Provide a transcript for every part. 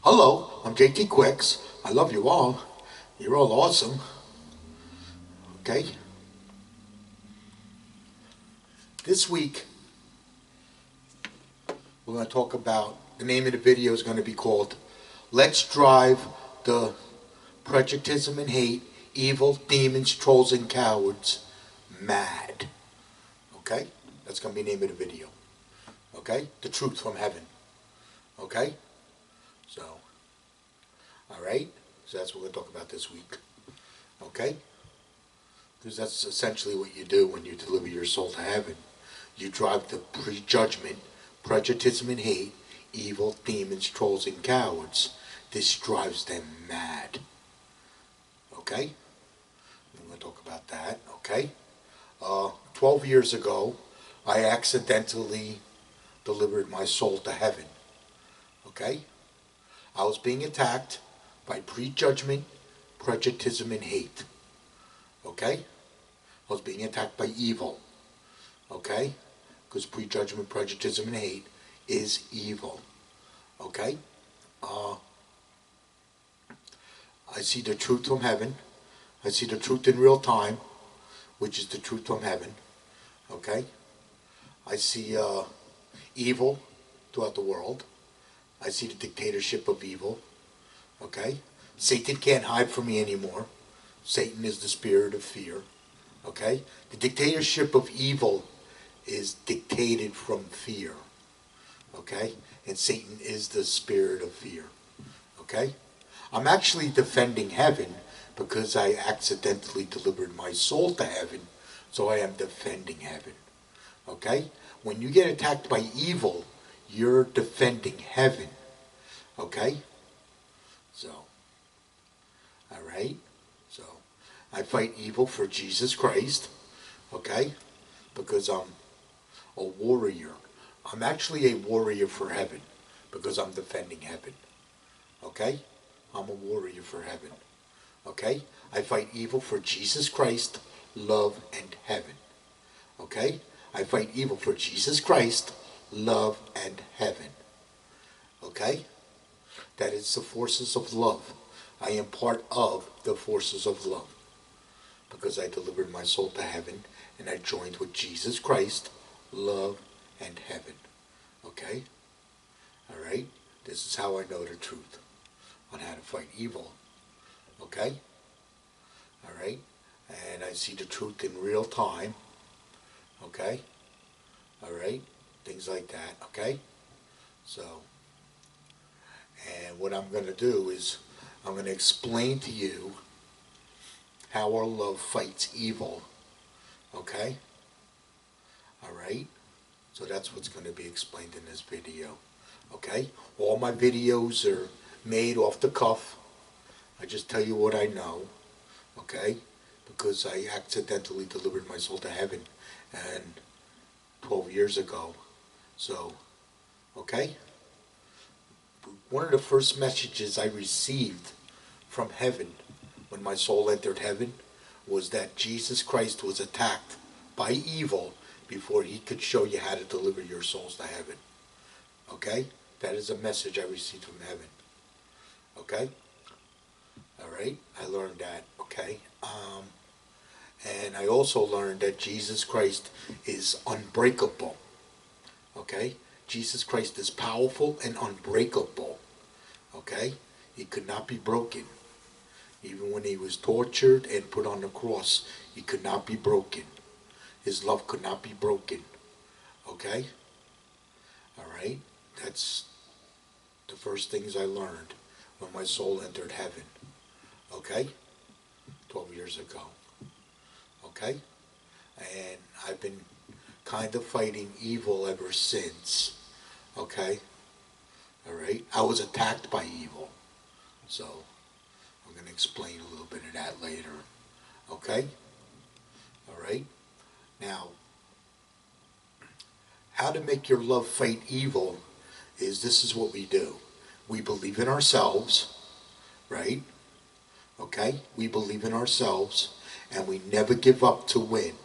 Hello, I'm JT Quicks. I love you all. You're all awesome. Okay? This week, we're going to talk about, the name of the video is going to be called, Let's Drive the Prejudged and Hate, Evil, Demons, Trolls, and Cowards Mad. Okay? That's going to be the name of the video. Okay? The truth from heaven. Okay? So, alright? So that's what we're going to talk about this week. Okay? Because that's essentially what you do when you deliver your soul to heaven. You drive the prejudgment, prejudice and hate, evil, demons, trolls, and cowards. This drives them mad. Okay? I'm going to talk about that. Okay? 12 years ago, I accidentally delivered my soul to heaven. Okay? I was being attacked by prejudgment, prejudice, and hate. Okay? I was being attacked by evil. Okay? Because prejudgment, prejudice, and hate is evil. Okay? I see the truth from heaven. I see the truth in real time, which is the truth from heaven. Okay? I see evil throughout the world. I see the dictatorship of evil. Okay? Satan can't hide from me anymore. Satan is the spirit of fear. Okay? The dictatorship of evil is dictated from fear. Okay? And Satan is the spirit of fear. Okay? I'm actually defending heaven because I accidentally delivered my soul to heaven, so I am defending heaven. Okay? When you get attacked by evil, you're defending heaven. Okay? So, alright? So, I fight evil for Jesus Christ. Okay? Because I'm a warrior. I'm actually a warrior for heaven because I'm defending heaven. Okay? I'm a warrior for heaven. Okay? I fight evil for Jesus Christ, love, and heaven. Okay? I fight evil for Jesus Christ, love, and heaven. Okay? That is the forces of love. I am part of the forces of love because I delivered my soul to heaven and I joined with Jesus Christ, love, and heaven. Okay? Alright? This is how I know the truth on how to fight evil. Okay? Alright? And I see the truth in real time. Okay? Alright? Things like that. Okay? So, and what I'm going to do is I'm going to explain to you how our love fights evil. Okay? Alright? So that's what's going to be explained in this video. Okay? All my videos are made off the cuff. I just tell you what I know. Okay? Because I accidentally delivered my soul to heaven and 12 years ago. So, okay? One of the first messages I received from heaven when my soul entered heaven was that Jesus Christ was attacked by evil before he could show you how to deliver your souls to heaven. Okay? That is a message I received from heaven. Okay? Alright? I learned that. Okay? And I also learned that Jesus Christ is unbreakable. Okay? Jesus Christ is powerful and unbreakable. Okay? He could not be broken. Even when he was tortured and put on the cross, he could not be broken. His love could not be broken. Okay? Alright? That's the first things I learned when my soul entered heaven. Okay? 12 years ago. Okay? And I've been kind of fighting evil ever since. Okay? Alright? I was attacked by evil. So, I'm going to explain a little bit of that later. Okay? Alright? Now, how to make your love fight evil is this is what we do. We believe in ourselves, right? Okay? We believe in ourselves and we never give up to win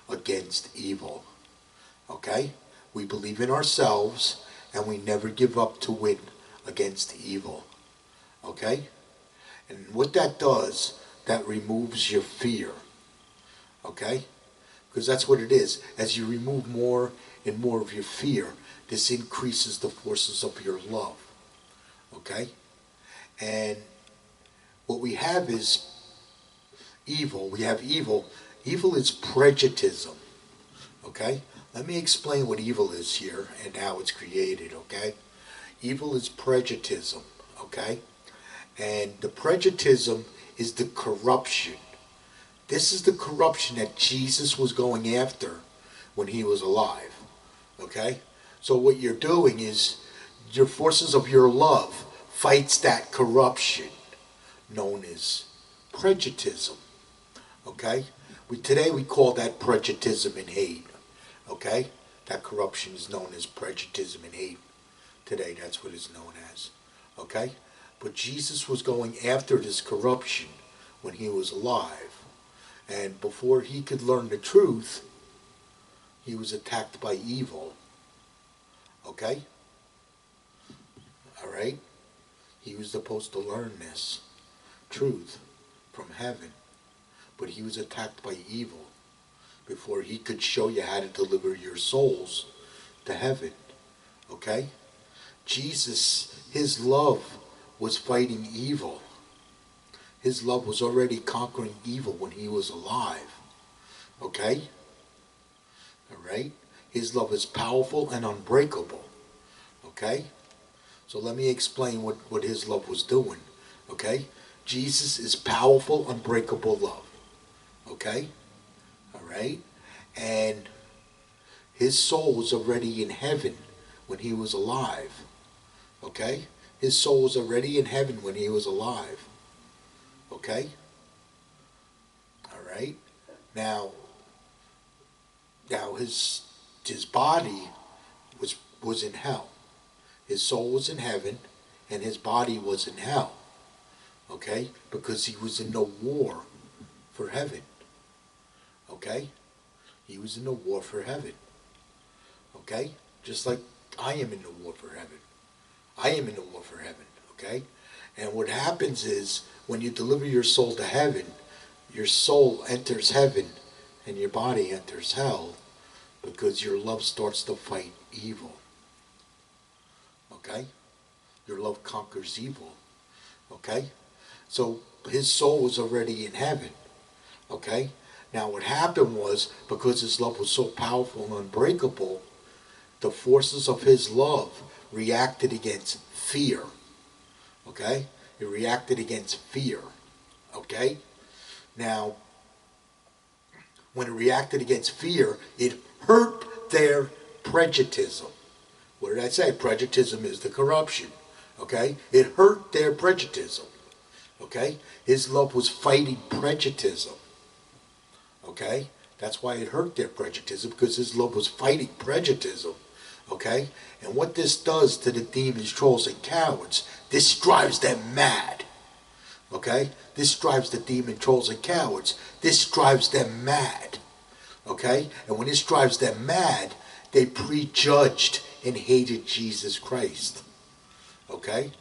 against evil. Okay? We believe in ourselves and we never give up to win against evil. Okay? And what that does, that removes your fear. Okay? Because that's what it is. As you remove more and more of your fear, this increases the forces of your love. Okay? And what we have is evil. We have evil. Evil is prejudicism. Okay? Let me explain what evil is here and how it's created, okay? Evil is prejudicism, okay? And the prejudicism is the corruption. This is the corruption that Jesus was going after when he was alive, okay? So what you're doing is your forces of your love fights that corruption known as prejudicism, okay? Today we call that prejudicism and hate, okay? That corruption is known as prejudicism and hate. Today that's what it's known as, okay? But Jesus was going after this corruption when he was alive. And before he could learn the truth, he was attacked by evil, okay? All right? He was supposed to learn this truth from heaven. But he was attacked by evil before he could show you how to deliver your souls to heaven. Okay? Jesus, his love was fighting evil. His love was already conquering evil when he was alive. Okay? Alright? His love is powerful and unbreakable. Okay? So let me explain what his love was doing. Okay? Jesus is powerful, unbreakable love. Okay? Alright? And his soul was already in heaven when he was alive. Okay? His soul was already in heaven when he was alive. Okay? Alright? Now his body was in hell. His soul was in heaven and his body was in hell. Okay? Because he was in the war for heaven. Okay? He was in the war for heaven. Okay? Just like I am in the war for heaven. I am in the war for heaven. Okay? And what happens is, when you deliver your soul to heaven, your soul enters heaven and your body enters hell because your love starts to fight evil. Okay? Your love conquers evil. Okay? So his soul was already in heaven. Okay? Now what happened was, because his love was so powerful and unbreakable, the forces of his love reacted against fear. Okay? It reacted against fear. Okay? Now, when it reacted against fear, it hurt their prejudicism. What did I say? Prejudicism is the corruption. Okay? It hurt their prejudicism. Okay? His love was fighting prejudicism. Okay? That's why it hurt their prejudicism, because his love was fighting prejudicism. Okay? And what this does to the demons, trolls, and cowards, this drives them mad. Okay? This drives the demon, trolls, and cowards. This drives them mad. Okay? And when this drives them mad, they prejudged and hated Jesus Christ. Okay?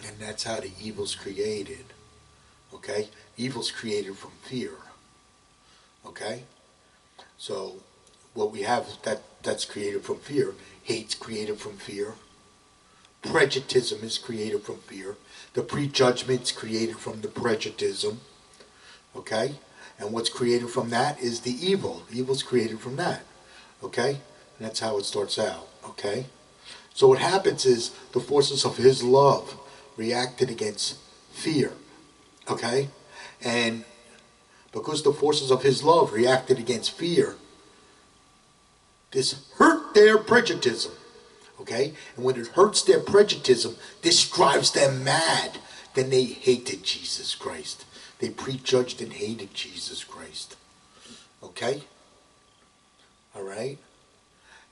And that's how the evil's created. Okay? Evil's created from fear. Okay? So, what we have that's created from fear. Hate's created from fear. Prejudicism is created from fear. The prejudgment's created from the prejudicism. Okay? And what's created from that is the evil. Evil's created from that. Okay? And that's how it starts out. Okay? So what happens is the forces of his love reacted against fear. Okay? And because the forces of his love reacted against fear, this hurt their prejudicism. Okay? And when it hurts their prejudicism, this drives them mad. Then they hated Jesus Christ. They prejudged and hated Jesus Christ. Okay? Alright?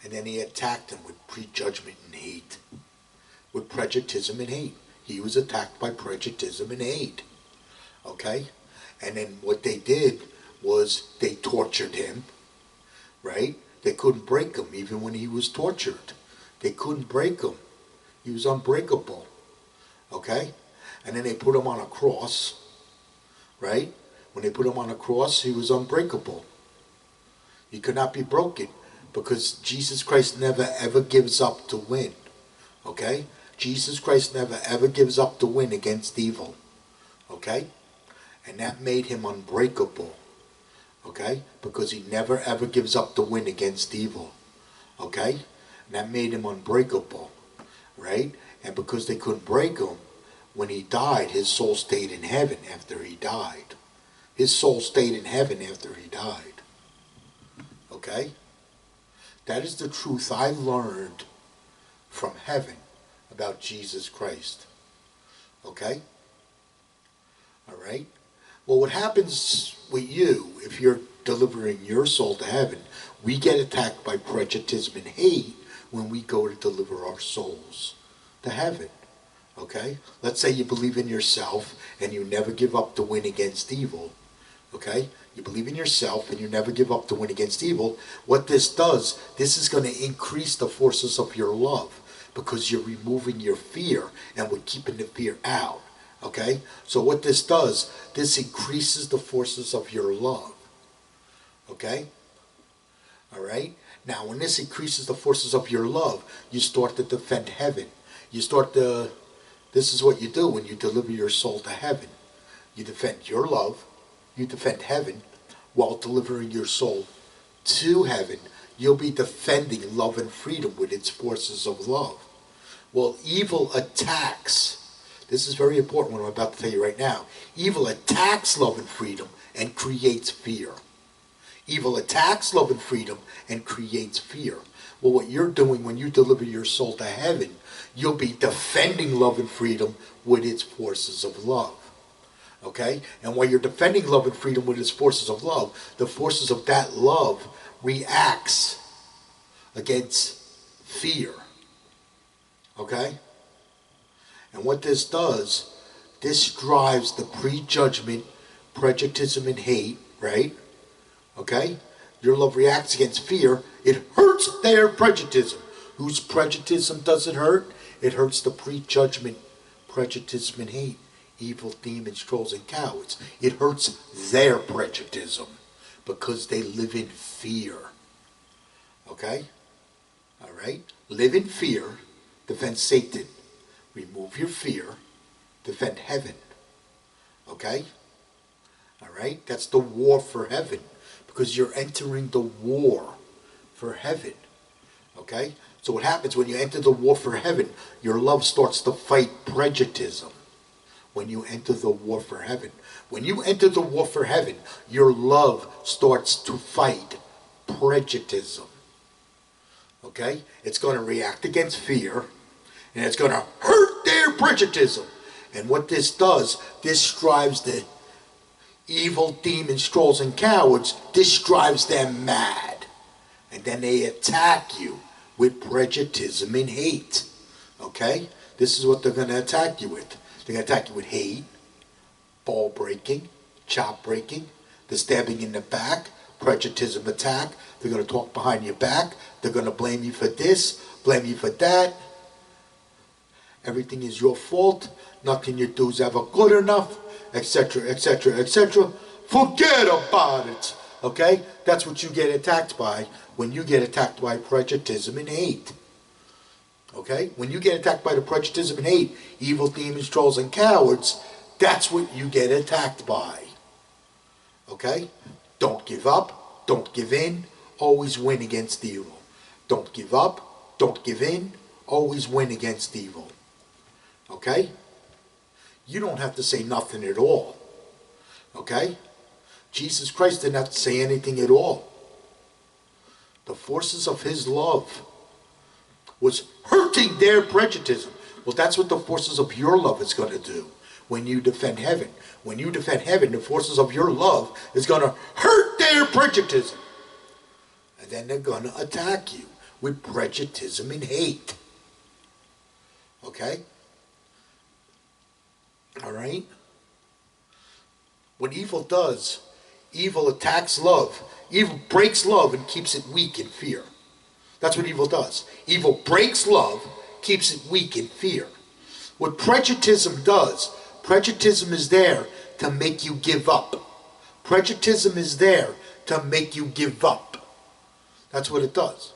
And then he attacked them with prejudgment and hate. With prejudicism and hate. He was attacked by prejudicism and hate. Okay? And then what they did was they tortured him. Right? They couldn't break him even when he was tortured. They couldn't break him. He was unbreakable. Okay? And then they put him on a cross, right? When they put him on a cross, he was unbreakable. He could not be broken because Jesus Christ never ever gives up to win. Okay? Jesus Christ never ever gives up to win against evil. Okay? And that made him unbreakable. Okay? Because he never ever gives up to win against evil. Okay? And that made him unbreakable. Right? And because they couldn't break him, when he died, his soul stayed in heaven after he died. His soul stayed in heaven after he died. Okay? That is the truth I learned from heaven about Jesus Christ. Okay? All right? Well, what happens with you, if you're delivering your soul to heaven, we get attacked by prejudice and hate when we go to deliver our souls to heaven. Okay? Let's say you believe in yourself and you never give up to win against evil. Okay? You believe in yourself and you never give up to win against evil. What this does, this is going to increase the forces of your love because you're removing your fear and we're keeping the fear out. Okay? So what this does, this increases the forces of your love. Okay? All right? Now, when this increases the forces of your love, you start to defend heaven. You start to, this is what you do when you deliver your soul to heaven. You defend your love, you defend heaven, while delivering your soul to heaven. You'll be defending love and freedom with its forces of love. Well, evil attacks. This is very important what I'm about to tell you right now. Evil attacks love and freedom and creates fear. Evil attacks love and freedom and creates fear. Well, what you're doing when you deliver your soul to heaven, you'll be defending love and freedom with its forces of love. Okay? And while you're defending love and freedom with its forces of love, the forces of that love reacts against fear. Okay? And what this does, this drives the prejudgment, prejudice, and hate, right? Okay? Your love reacts against fear. It hurts their prejudice. Whose prejudice does it hurt? It hurts the prejudgment, prejudice, and hate. Evil demons, trolls, and cowards. It hurts their prejudice because they live in fear. Okay? All right? Live in fear, defend Satan. Remove your fear, defend heaven. Okay? All right? That's the war for heaven because you're entering the war for heaven. Okay? So what happens when you enter the war for heaven, your love starts to fight prejudice. When you enter the war for heaven. When you enter the war for heaven, your love starts to fight prejudice. Okay? It's going to react against fear, and it's going to hurt their prejudice. And what this does, this drives the evil demons, trolls, and cowards, this drives them mad. And then they attack you with prejudice and hate. Okay? This is what they're going to attack you with. They're going to attack you with hate, ball breaking, chop breaking, the stabbing in the back, prejudice attack. They're going to talk behind your back. They're going to blame you for this, blame you for that. Everything is your fault. Nothing you do is ever good enough, etc., etc., etc. Forget about it. Okay? That's what you get attacked by when you get attacked by prejudice and hate. Okay? When you get attacked by the prejudice and hate, evil demons, trolls, and cowards, that's what you get attacked by. Okay? Don't give up. Don't give in. Always win against evil. Don't give up. Don't give in. Always win against evil. Okay? You don't have to say nothing at all. Okay? Jesus Christ didn't have to say anything at all. The forces of his love was hurting their prejudice. Well, that's what the forces of your love is going to do when you defend heaven. When you defend heaven, the forces of your love is going to hurt their prejudice. And then they're going to attack you with prejudice and hate. Okay? All right? What evil does, evil attacks love. Evil breaks love and keeps it weak in fear. That's what evil does. Evil breaks love, keeps it weak in fear. What prejudicism does, prejudicism is there to make you give up. Prejudicism is there to make you give up. That's what it does.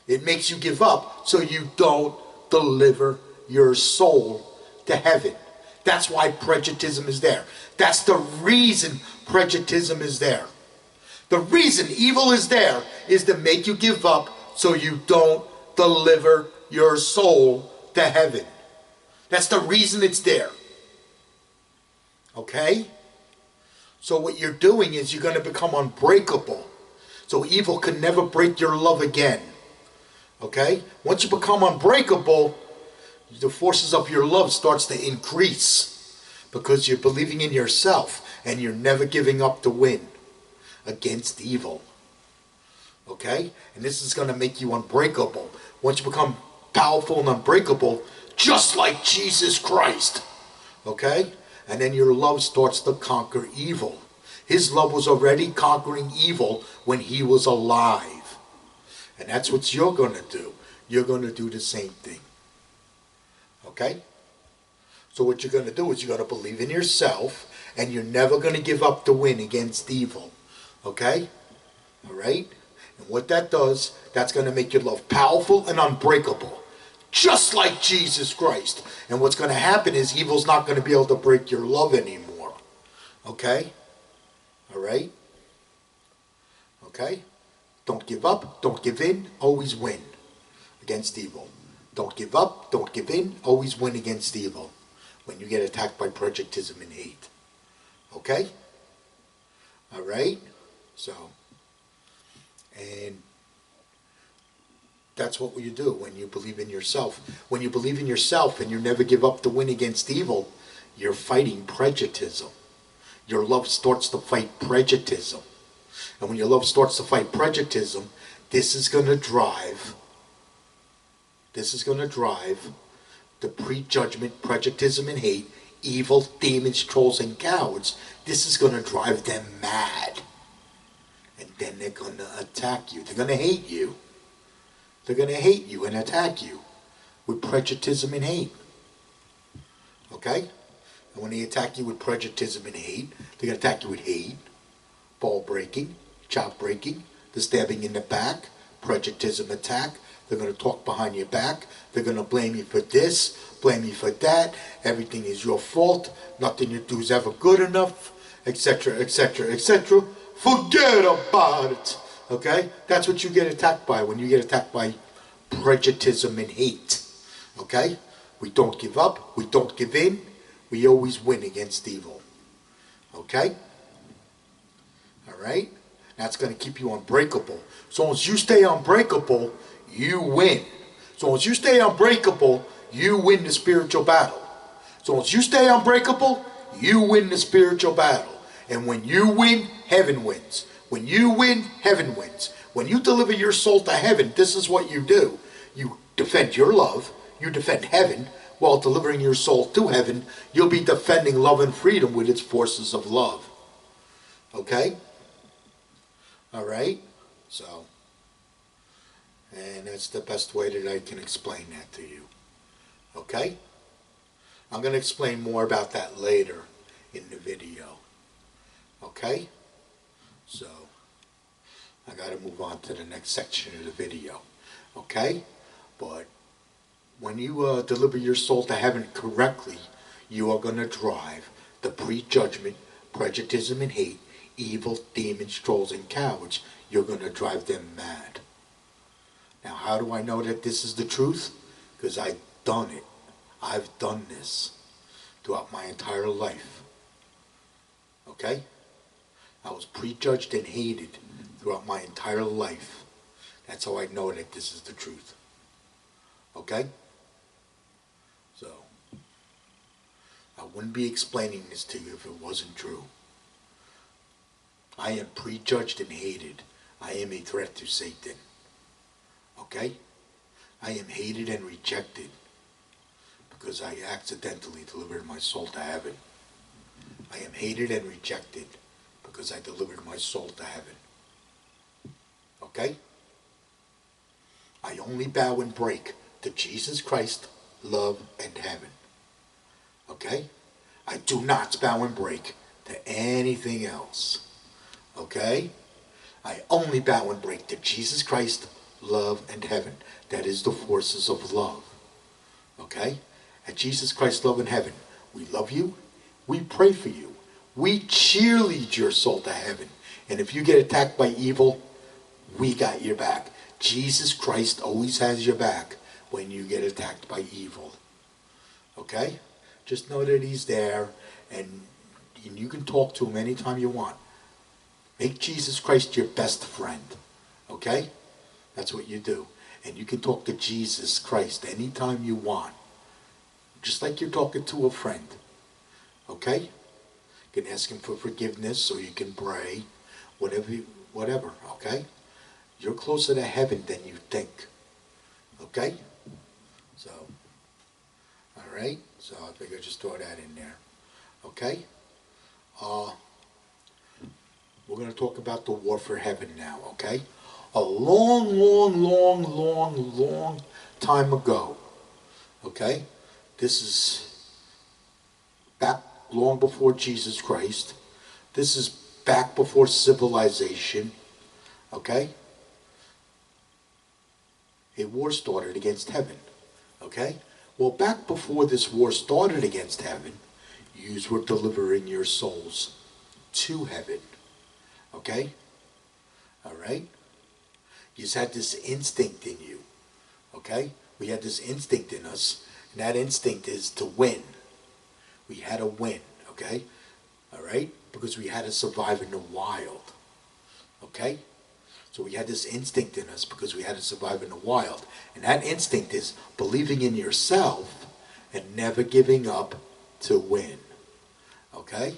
It makes you give up so you don't deliver your soul to heaven. That's why prejudicism is there. That's the reason prejudicism is there. The reason evil is there is to make you give up so you don't deliver your soul to heaven. That's the reason it's there. Okay? So what you're doing is you're going to become unbreakable. So evil can never break your love again. Okay? Once you become unbreakable, the forces of your love starts to increase because you're believing in yourself and you're never giving up to win against evil. Okay? And this is going to make you unbreakable. Once you become powerful and unbreakable, just like Jesus Christ. Okay? And then your love starts to conquer evil. His love was already conquering evil when he was alive. And that's what you're going to do. You're going to do the same thing. Okay? So what you're going to do is you're going to believe in yourself and you're never going to give up the win against evil. Okay? Alright? And what that does, that's going to make your love powerful and unbreakable. Just like Jesus Christ. And what's going to happen is evil's not going to be able to break your love anymore. Okay? Alright? Okay? Don't give up, don't give in, always win against evil. Don't give up, don't give in, always win against evil when you get attacked by prejudicism and hate. Okay? Alright? So, and that's what you do when you believe in yourself. When you believe in yourself and you never give up to win against evil, you're fighting prejudicism. Your love starts to fight prejudicism. And when your love starts to fight prejudicism, this is going to drive the prejudgment, prejudicism, and hate, evil, demons, trolls, and cowards. This is going to drive them mad. And then they're going to attack you. They're going to hate you. They're going to hate you and attack you with prejudicism and hate. Okay? And when they attack you with prejudicism and hate, they're going to attack you with hate, ball breaking, chop breaking, the stabbing in the back, prejudicism attack. They're going to talk behind your back. They're going to blame you for this, blame you for that. Everything is your fault. Nothing you do is ever good enough, etc., etc., etc. Forget about it. Okay? That's what you get attacked by when you get attacked by prejudicism and hate. Okay? We don't give up. We don't give in. We always win against evil. Okay? Alright? That's going to keep you unbreakable. So once you stay unbreakable, you win. So once you stay unbreakable, you win the spiritual battle. So once you stay unbreakable, you win the spiritual battle. And when you win, heaven wins. When you win, heaven wins. When you deliver your soul to heaven, this is what you do. You defend your love. You defend heaven. While delivering your soul to heaven, you'll be defending love and freedom with its forces of love. Okay? Alright? So, and that's the best way that I can explain that to you. Okay? I'm going to explain more about that later in the video. Okay? So, I got to move on to the next section of the video. Okay? But when you deliver your soul to heaven correctly, you are going to drive the prejudgment, prejudicism, and hate, evil, demons, trolls, and cowards. You're going to drive them mad. Now, how do I know that this is the truth? Because I've done it. I've done this throughout my entire life. Okay? I was prejudged and hated throughout my entire life. That's how I know that this is the truth. Okay? So, I wouldn't be explaining this to you if it wasn't true. I am prejudged and hated. I am a threat to Satan. Okay? I am hated and rejected because I accidentally delivered my soul to heaven. I am hated and rejected because I delivered my soul to heaven. Okay? I only bow and break to Jesus Christ, love, and heaven. Okay? I do not bow and break to anything else. Okay? I only bow and break to Jesus Christ, love, and heaven. That is the forces of love. Okay? At Jesus Christ, love, and heaven, we love you. We pray for you. We cheerlead your soul to heaven. And if you get attacked by evil, we got your back. Jesus Christ always has your back when you get attacked by evil. Okay? Just know that he's there, and you can talk to him anytime you want. Make Jesus Christ your best friend. Okay? That's what you do. And you can talk to Jesus Christ anytime you want. Just like you're talking to a friend. Okay? You can ask him for forgiveness, or you can pray. Whatever. Okay? You're closer to heaven than you think. Okay? So, all right? So I figured I'd just throw that in there. Okay? We're going to talk about the war for heaven now, okay? A long time ago, okay? This is back long before Jesus Christ. This is back before civilization, okay? A war started against heaven, okay? Well, back before this war started against heaven, yous were delivering your souls to heaven. Okay? Alright? You had this instinct in you. Okay? We had this instinct in us, and that instinct is to win. We had to win. Okay? Alright? Because we had to survive in the wild. Okay? So we had this instinct in us because we had to survive in the wild. And that instinct is believing in yourself and never giving up to win. Okay?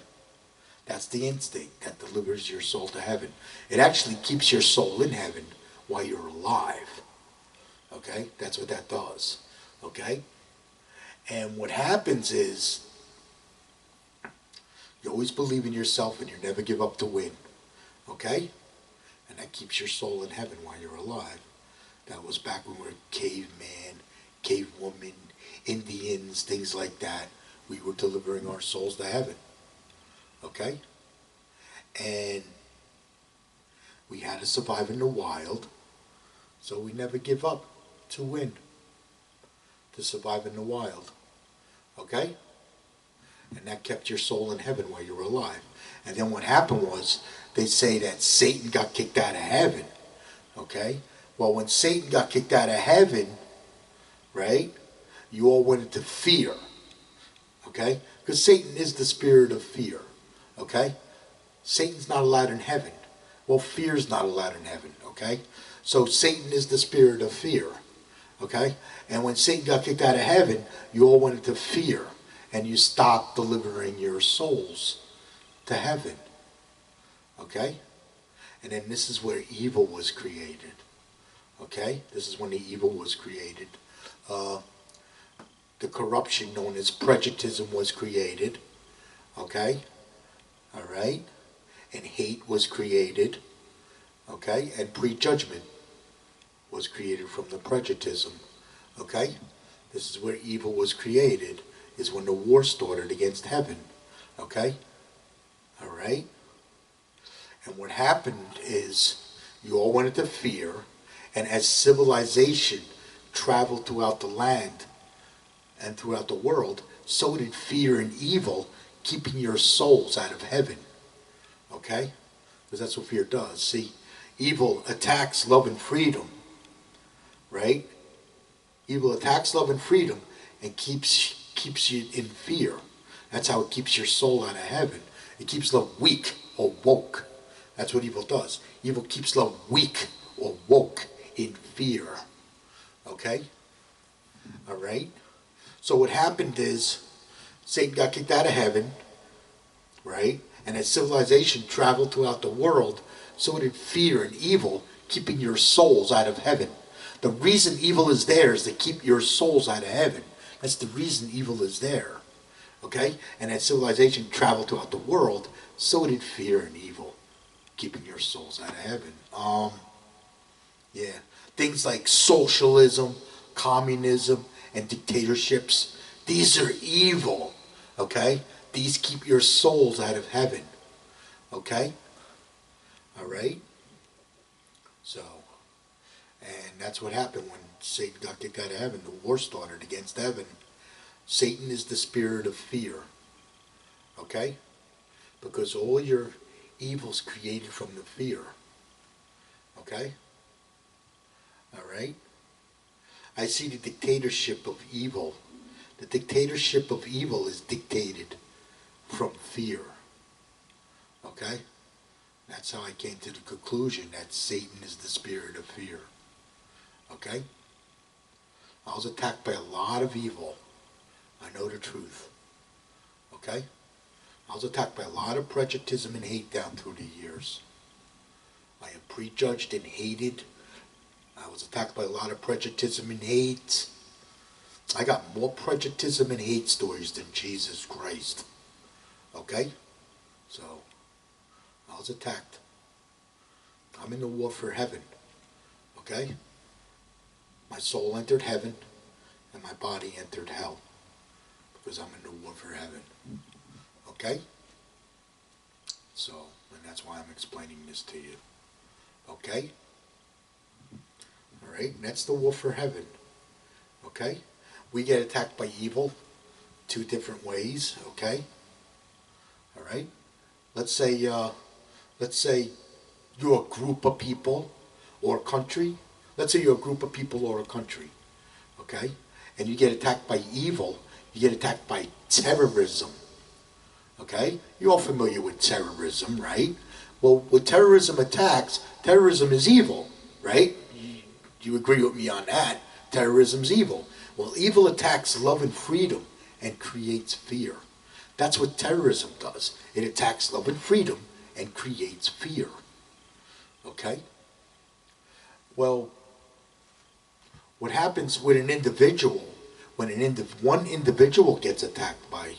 That's the instinct that delivers your soul to heaven. It actually keeps your soul in heaven while you're alive. Okay? That's what that does. Okay? And what happens is you always believe in yourself and you never give up to win. Okay? And that keeps your soul in heaven while you're alive. That was back when we were caveman, cavewoman, Indians, things like that. We were delivering our souls to heaven. Okay? And we had to survive in the wild, so we never give up to win, to survive in the wild. Okay? And that kept your soul in heaven while you were alive. And then what happened was, they say that Satan got kicked out of heaven. Okay? Well, when Satan got kicked out of heaven, right, you all went into fear. Okay? Because Satan is the spirit of fear. Okay? Satan's not allowed in heaven. Well, fear's not allowed in heaven. Okay? So Satan is the spirit of fear. Okay? And when Satan got kicked out of heaven, you all went into fear. And you stopped delivering your souls to heaven. Okay? And then this is where evil was created. Okay? This is when the evil was created. The corruption known as Predijudgitism was created. Okay? Alright? And hate was created. Okay? And prejudgment was created from the Predijudgitism. Okay? This is where evil was created, is when the war started against heaven. Okay? Alright? And what happened is you all went into fear, and as civilization traveled throughout the land and throughout the world, so did fear and evil, keeping your souls out of heaven. Okay? Because that's what fear does. See, evil attacks love and freedom. Right? Evil attacks love and freedom and keeps you in fear. That's how it keeps your soul out of heaven. It keeps love weak or woke. That's what evil does. Evil keeps love weak or woke in fear. Okay? Alright? So what happened is Satan got kicked out of heaven, right? And as civilization traveled throughout the world, so did fear and evil, keeping your souls out of heaven. The reason evil is there is to keep your souls out of heaven. That's the reason evil is there. Okay? And as civilization traveled throughout the world, so did fear and evil, keeping your souls out of heaven. Yeah. Things like socialism, communism, and dictatorships, these are evil. Okay? These keep your souls out of heaven. Okay? All right? So, and that's what happened when Satan got kicked out of heaven. The war started against heaven. Satan is the spirit of fear. Okay? Because all your evil's created from the fear. Okay? All right? I see the dictatorship of evil. The dictatorship of evil is dictated from fear. Okay? That's how I came to the conclusion that Satan is the spirit of fear. Okay? I was attacked by a lot of evil. I know the truth. Okay? I was attacked by a lot of prejudice and hate down through the years. I am prejudged and hated. I was attacked by a lot of prejudice and hate. I got more prejudice and hate stories than Jesus Christ. Okay? So, I was attacked. I'm in the war for heaven. Okay? My soul entered heaven and my body entered hell. Because I'm in the war for heaven. Okay? So, and that's why I'm explaining this to you. Okay? Alright? That's the war for heaven. Okay? We get attacked by evil 2 different ways. Okay? Alright? Let's say you're a group of people or a country. Let's say you're a group of people or a country. Okay? And you get attacked by evil. You get attacked by terrorism. Okay? You're all familiar with terrorism, right? Well, with terrorism attacks, terrorism is evil, right? You agree with me on that? Terrorism's evil. Well, evil attacks love and freedom and creates fear. That's what terrorism does. It attacks love and freedom and creates fear. Okay? Well, what happens with an individual, when one individual gets attacked by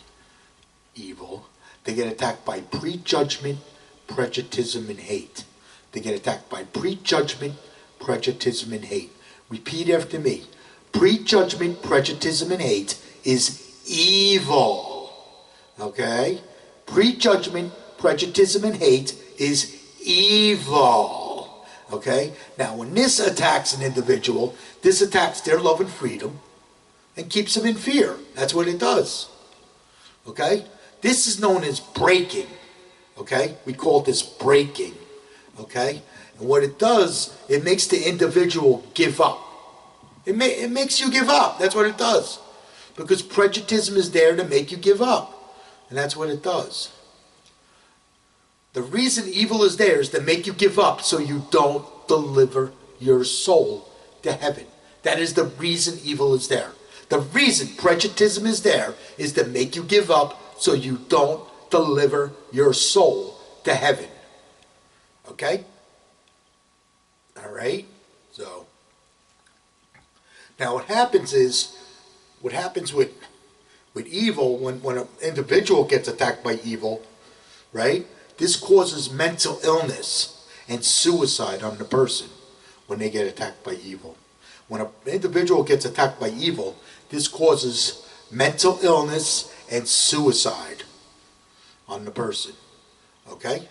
evil, they get attacked by prejudgment, prejudice, and hate. They get attacked by prejudgment, prejudice, and hate. Repeat after me. Prejudgment, prejudice, and hate is evil. Okay? Prejudgment, prejudice, and hate is evil. Okay? Now, when this attacks an individual, this attacks their love and freedom and keeps them in fear. That's what it does. Okay? This is known as breaking. Okay? We call this breaking. Okay? And what it does, it makes the individual give up. It makes you give up. That's what it does. Because prejudice is there to make you give up. And that's what it does. The reason evil is there is to make you give up so you don't deliver your soul to heaven. That is the reason evil is there. The reason prejudice is there is to make you give up so you don't deliver your soul to heaven. Okay? All right? So, now what happens with evil, when an individual gets attacked by evil, right? This causes mental illness and suicide on the person when they get attacked by evil. When an individual gets attacked by evil, this causes mental illness and suicide on the person. Okay?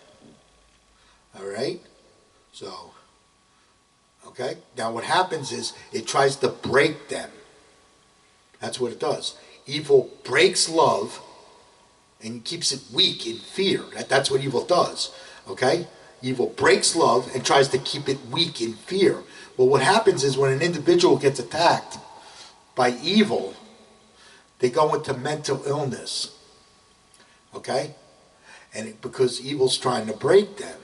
All right? So, okay? Now what happens is it tries to break them. That's what it does. Evil breaks love and keeps it weak in fear. That's what evil does. Okay? Evil breaks love and tries to keep it weak in fear. Well, what happens is when an individual gets attacked by evil, they go into mental illness. Okay? And because evil's trying to break them.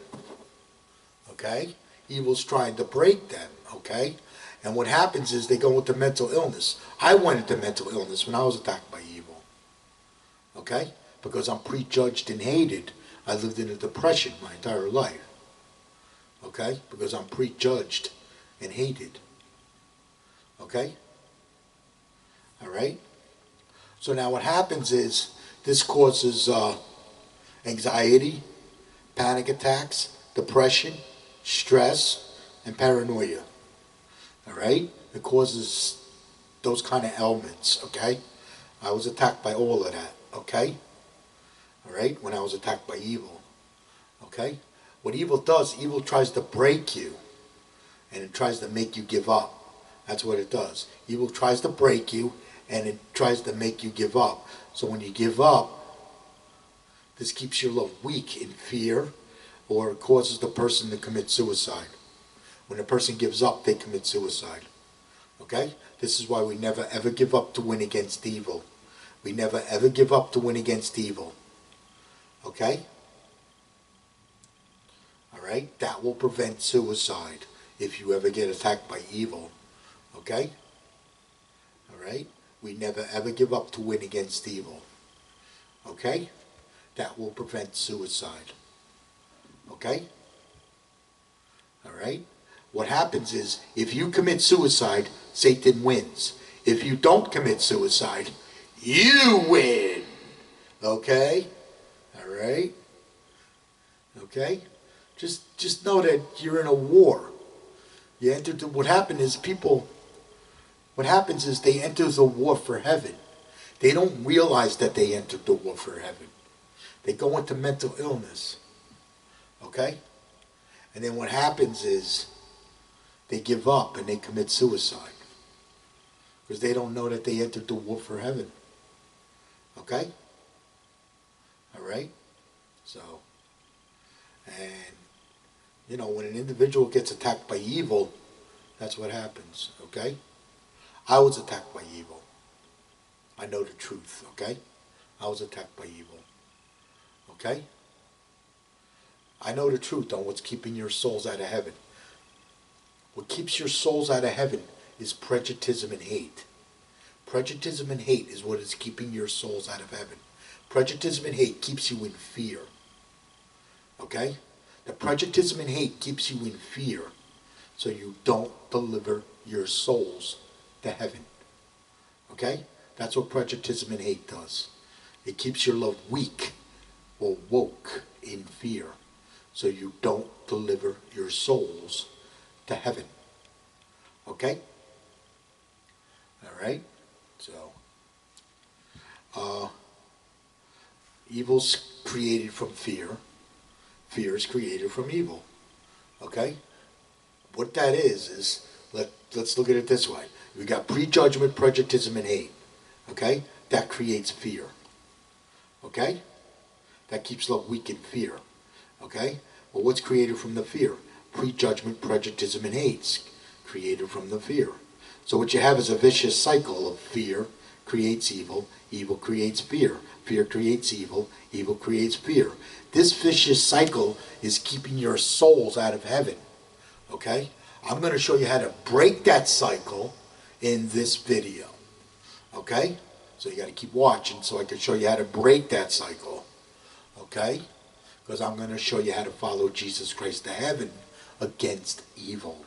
Okay? Evil's trying to break them. Okay? And what happens is they go into mental illness. I went into mental illness when I was attacked by evil. Okay? Because I'm prejudged and hated. I lived in a depression my entire life. Okay? Because I'm prejudged and hated. Okay? Alright? So now what happens is this causes anxiety, panic attacks, depression, stress, and paranoia. Alright? It causes those kind of ailments. Okay? I was attacked by all of that. okay? All right, when I was attacked by evil, okay? What evil does, evil tries to break you, and it tries to make you give up. That's what it does. Evil tries to break you, and it tries to make you give up. So when you give up, this keeps your love weak in fear, or it causes the person to commit suicide. When a person gives up, they commit suicide. Okay? This is why we never ever give up to win against evil. We never ever give up to win against evil. Okay? Alright? That will prevent suicide if you ever get attacked by evil. Okay? Alright? We never ever give up to win against evil. Okay? That will prevent suicide. Okay? Alright? What happens is, if you commit suicide, Satan wins. If you don't commit suicide, you win. Okay? Alright? Okay? Just know that you're in a war. You enter to, what happens is they enter the war for heaven. They don't realize that they entered the war for heaven. They go into mental illness. Okay? And then what happens is they give up and they commit suicide. Because they don't know that they entered the war for heaven. Okay? Alright? So, and, you know, when an individual gets attacked by evil, that's what happens. Okay? I was attacked by evil. I know the truth. Okay? I was attacked by evil. Okay? I know the truth on what's keeping your souls out of heaven. What keeps your souls out of heaven is prejudicism and hate. Prejudicism and hate is what is keeping your souls out of heaven. Prejudicism and hate keeps you in fear. Okay? The prejudicism and hate keeps you in fear so you don't deliver your souls to heaven. Okay? That's what prejudicism and hate does. It keeps your love weak or woke in fear so you don't deliver your souls to heaven. Okay? Alright? So, evil's created from fear. Fear is created from evil. Okay? What that is let's look at it this way. We got prejudgment, prejudicism, and hate. Okay? That creates fear. Okay? That keeps love weak in fear. Okay? Well, what's created from the fear? Prejudgment, prejudicism, and hate. Created from the fear. So what you have is a vicious cycle of fear creates evil, evil creates fear, fear creates evil, evil creates fear. This vicious cycle is keeping your souls out of heaven. Okay? I'm going to show you how to break that cycle in this video. Okay? So you got to keep watching so I can show you how to break that cycle. Okay? Because I'm going to show you how to follow Jesus Christ to heaven against evil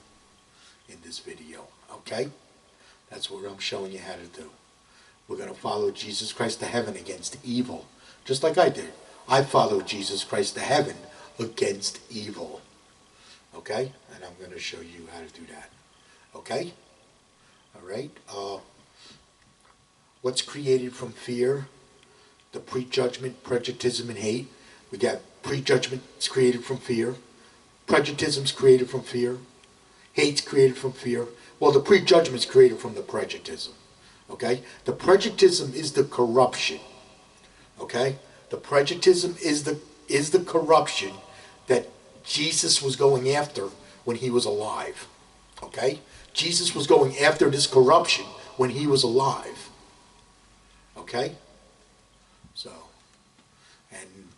in this video. Okay? That's what I'm showing you how to do. We're going to follow Jesus Christ to heaven against evil. Just like I did. I followed Jesus Christ to heaven against evil. Okay? And I'm going to show you how to do that. Okay? Alright? What's created from fear? The prejudgment, prejudicism, and hate. We got prejudgment is created from fear. Prejudicism is created from fear. Hate's created from fear. Well, the prejudgment is created from the prejudicism. Okay? The prejudicism is the corruption. Okay? The prejudicism is the corruption that Jesus was going after when he was alive. Okay? Jesus was going after this corruption when he was alive. Okay? So, and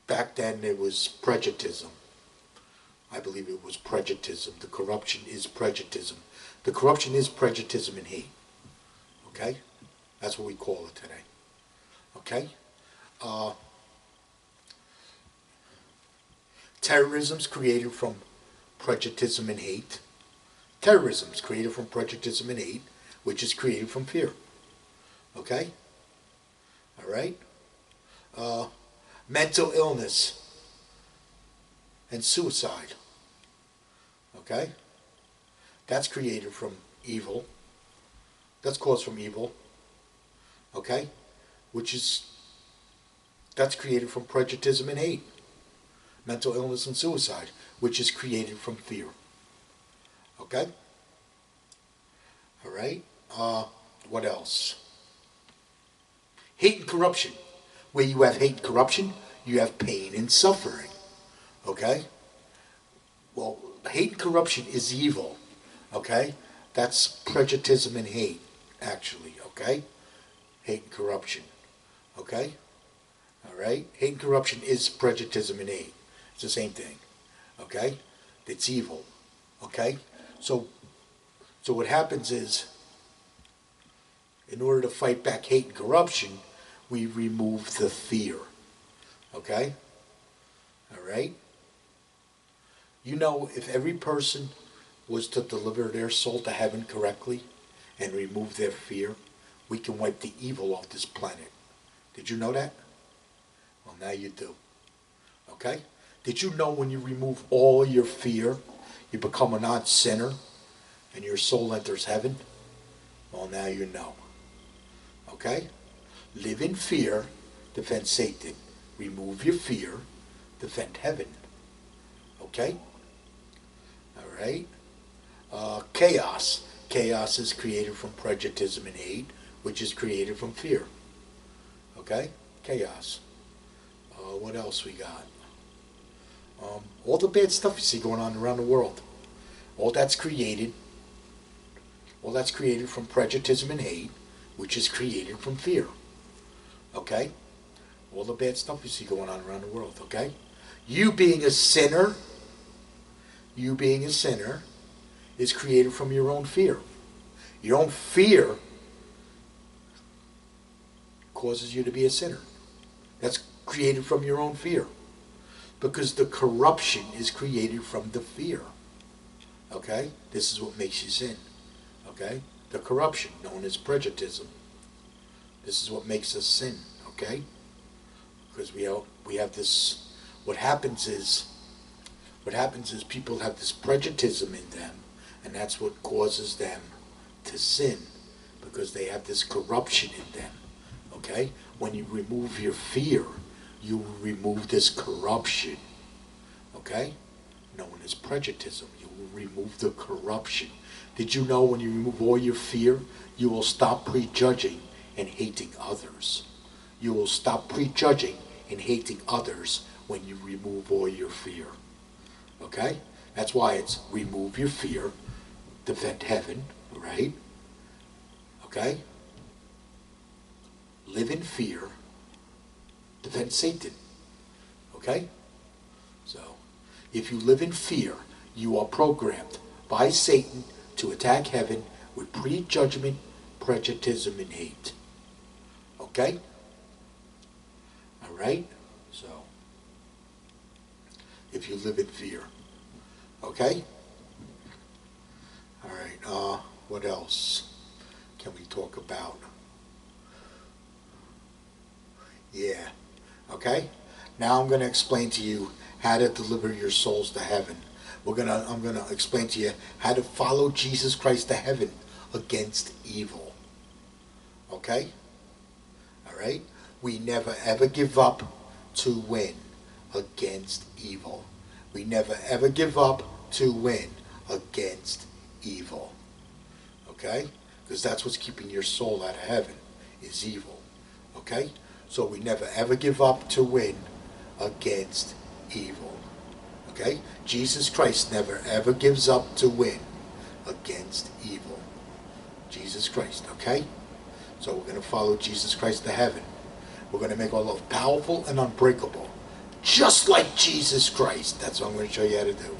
back then it was prejudicism. I believe it was prejudicism. The corruption is prejudicism. The corruption is prejudicism and hate. Okay? That's what we call it today. Okay? Terrorism's created from prejudicism and hate. Terrorism's created from prejudicism and hate, which is created from fear. Okay? Alright? Mental illness and suicide. Okay? That's created from evil. That's caused from evil. Okay? Which is That's created from prejudice and hate. Mental illness and suicide, which is created from fear. Okay? All right? What else? Hate and corruption. Where you have hate and corruption, you have pain and suffering. Okay? Well, hate and corruption is evil. Okay? That's prejudice and hate, actually. Okay? Hate and corruption. Okay? All right? Hate and corruption is prejudice and hate. It's the same thing. Okay? It's evil. Okay? So what happens is, in order to fight back hate and corruption, we remove the fear. Okay? All right? You know, if every person was to deliver their soul to heaven correctly and remove their fear, we can wipe the evil off this planet. Did you know that? Well, now you do. Okay? Did you know when you remove all your fear, you become a non-sinner and your soul enters heaven? Well, now you know. Okay? Live in fear, defend Satan. Remove your fear, defend heaven. Okay? All right? Chaos. Chaos is created from prejudice and hate, which is created from fear. Okay? Chaos. What else we got? All the bad stuff you see going on around the world. All that's created from prejudice and hate, which is created from fear. Okay? All the bad stuff you see going on around the world, okay? You being a sinner is created from your own fear. Your own fear causes you to be a sinner. That's created from your own fear. Because the corruption is created from the fear. Okay? This is what makes you sin. Okay? The corruption, known as prejudice. This is what makes us sin. Okay? Because we have this, what happens is people have this prejudice in them, and that's what causes them to sin, because they have this corruption in them. Okay? When you remove your fear, you will remove this corruption. Okay? Known as prejudice. You will remove the corruption. Did you know when you remove all your fear, you will stop prejudging and hating others? You will stop prejudging and hating others when you remove all your fear. Okay? That's why it's remove your fear, defend heaven, right? Okay? Live in fear, defend Satan. Okay? So, if you live in fear, you are programmed by Satan to attack heaven with prejudgment, prejudice, and hate. Okay? All right? So, if you live in fear. Okay? All right, what else can we talk about? Yeah, okay? Now I'm going to explain to you how to deliver your souls to heaven. I'm going to explain to you how to follow Jesus Christ to heaven against evil. Okay? All right? We never ever give up to win against evil. We never ever give up to win against evil. Okay? Because that's what's keeping your soul out of heaven, is evil. Okay? So we never ever give up to win against evil. Okay? Jesus Christ never ever gives up to win against evil. Jesus Christ, okay? So we're going to follow Jesus Christ to heaven. We're going to make our love powerful and unbreakable. Just like Jesus Christ. That's what I'm going to show you how to do.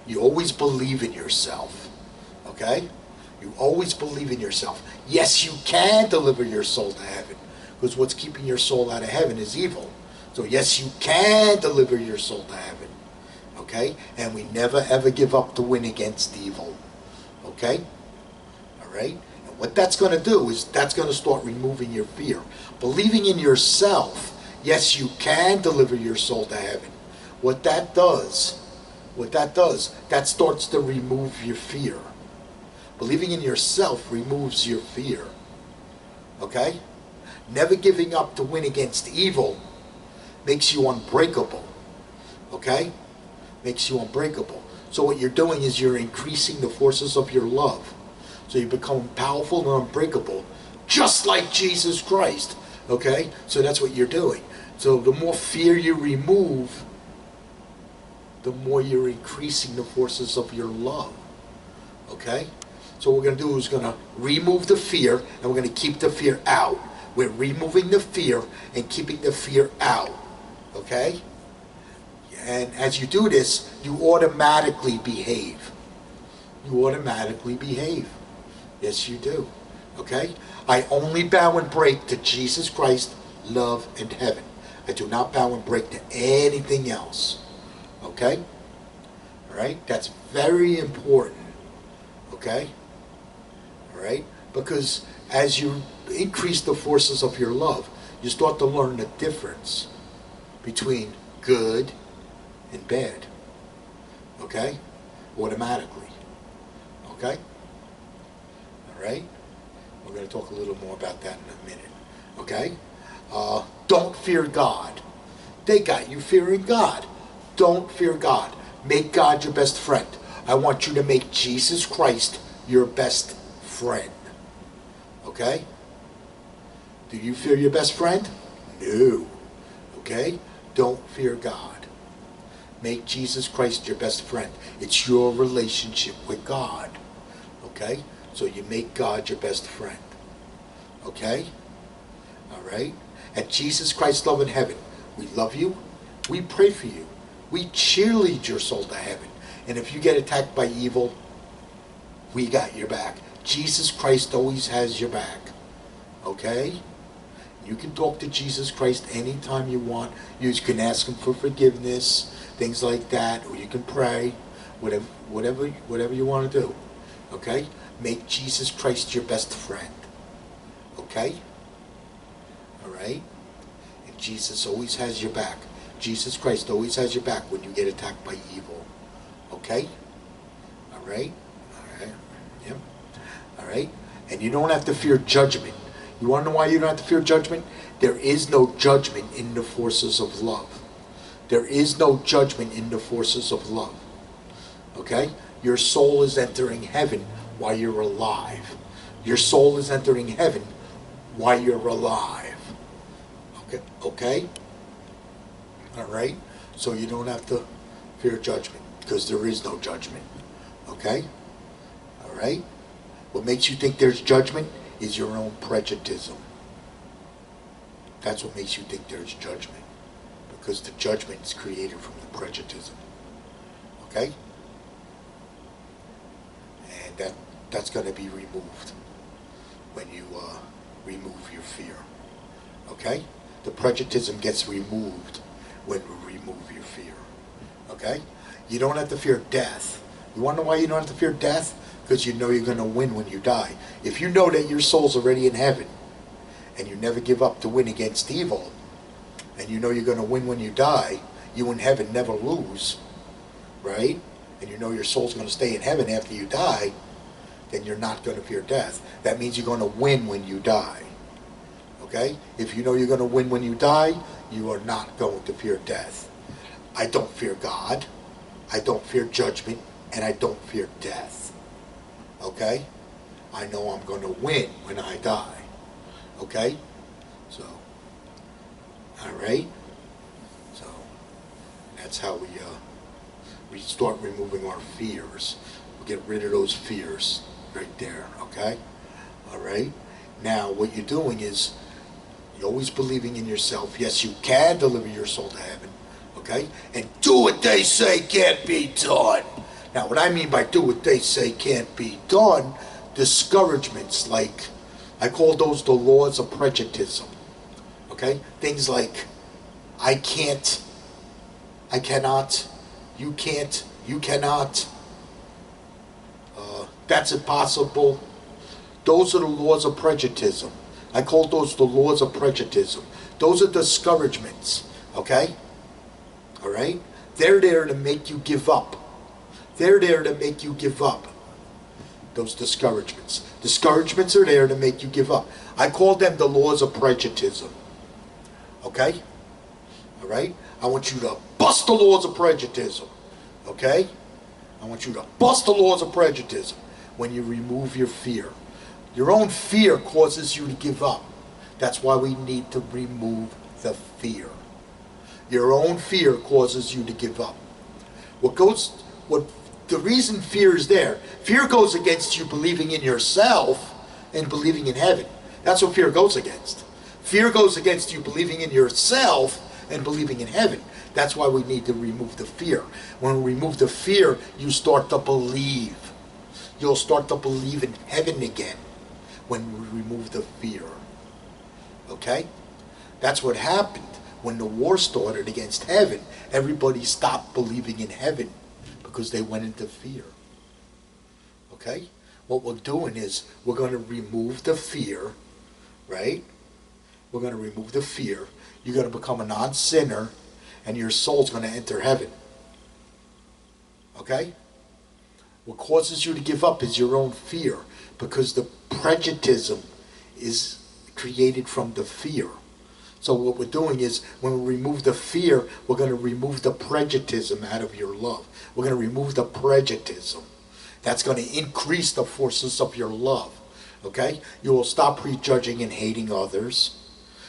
You always believe in yourself. Okay? You always believe in yourself. Yes, you can deliver your soul to heaven. Because what's keeping your soul out of heaven is evil. So yes, you can deliver your soul to heaven. Okay? And we never ever give up to win against evil. Okay? Alright? And what that's going to do is that's going to start removing your fear. Believing in yourself. Yes, you can deliver your soul to heaven. What that does, that starts to remove your fear. Believing in yourself removes your fear. Okay? Never giving up to win against evil makes you unbreakable. Okay? Makes you unbreakable. So what you're doing is you're increasing the forces of your love. So you become powerful and unbreakable, just like Jesus Christ. Okay? So that's what you're doing. So the more fear you remove, the more you're increasing the forces of your love. Okay? So what we're going to do is going to remove the fear, and we're going to keep the fear out. We're removing the fear and keeping the fear out. Okay? And as you do this, you automatically behave. You automatically behave. Yes, you do. Okay? I only bow and break to Jesus Christ, love, and heaven. I do not bow and break to anything else. Okay? All right? That's very important. Okay? All right? Because as you increase the forces of your love, you start to learn the difference between good and bad. Okay? Automatically. Okay? All right? We're going to talk a little more about that in a minute. Okay? Don't fear God. They got you fearing God. Don't fear God. Make God your best friend. I want you to make Jesus Christ your best friend. Okay? Do you fear your best friend? No. Okay? Don't fear God. Make Jesus Christ your best friend. It's your relationship with God. Okay? So you make God your best friend. Okay? All right? At Jesus Christ's love in heaven, we love you. We pray for you. We cheerlead your soul to heaven. And if you get attacked by evil, we got your back. Jesus Christ always has your back. Okay? You can talk to Jesus Christ anytime you want. You can ask him for forgiveness, things like that, or you can pray, whatever you want to do. Okay? Make Jesus Christ your best friend. Okay? All right? And Jesus always has your back. Jesus Christ always has your back when you get attacked by evil. Okay? All right? All right? Yep. All right? And you don't have to fear judgment. You want to know why you don't have to fear judgment? There is no judgment in the forces of love. There is no judgment in the forces of love. Okay? Your soul is entering heaven while you're alive. Your soul is entering heaven while you're alive. Okay? Okay? All right? So you don't have to fear judgment, because there is no judgment. Okay? All right? What makes you think there's judgment is your own prejudicism. That's what makes you think there's judgment, because the judgment is created from the prejudicism. Okay? And that's going to be removed when you remove your fear. Okay? The prejudicism gets removed when we remove your fear. Okay? You don't have to fear death. You want to know why you don't have to fear death? Because you know you're going to win when you die. If you know that your soul's already in heaven, and you never give up to win against evil, and you know you're going to win when you die, you in heaven never lose, right? And you know your soul's going to stay in heaven after you die, then you're not going to fear death. That means you're going to win when you die. Okay? If you know you're going to win when you die, you are not going to fear death. I don't fear God. I don't fear judgment. And I don't fear death. Okay? I know I'm going to win when I die. Okay? So, alright? So, that's how we start removing our fears. We get rid of those fears right there. Okay? Alright? Now, what you're doing is, you're always believing in yourself. Yes, you can deliver your soul to heaven. Okay? And do what they say can't be done. Now, what I mean by do what they say can't be done, discouragements like, I call those the laws of prejuditism. Okay? Things like, I can't, I cannot, you can't, you cannot, that's impossible. Those are the laws of prejuditism. I call those the laws of prejuditism. Those are discouragements. Okay? Alright? They're there to make you give up. They're there to make you give up. Those discouragements. Discouragements are there to make you give up. I call them the laws of prejuditism. Okay? All right? I want you to bust the laws of prejuditism. Okay? I want you to bust the laws of prejuditism when you remove your fear. Your own fear causes you to give up. That's why we need to remove the fear. Your own fear causes you to give up. The reason fear is there, fear goes against you believing in yourself and believing in heaven. That's what fear goes against. Fear goes against you believing in yourself and believing in heaven. That's why we need to remove the fear. When we remove the fear, you start to believe. You'll start to believe in heaven again when we remove the fear. Okay? That's what happened when the war started against heaven. Everybody stopped believing in heaven because they went into fear. Okay? What we're doing is we're going to remove the fear, right? We're going to remove the fear. You're going to become a non-sinner, and your soul's going to enter heaven. Okay? What causes you to give up is your own fear, because the prejuditism is created from the fear. So what we're doing is, when we remove the fear, we're going to remove the prejuditism out of your love. We're going to remove the prejuditism. That's going to increase the forces of your love. Okay? You will stop prejudging and hating others.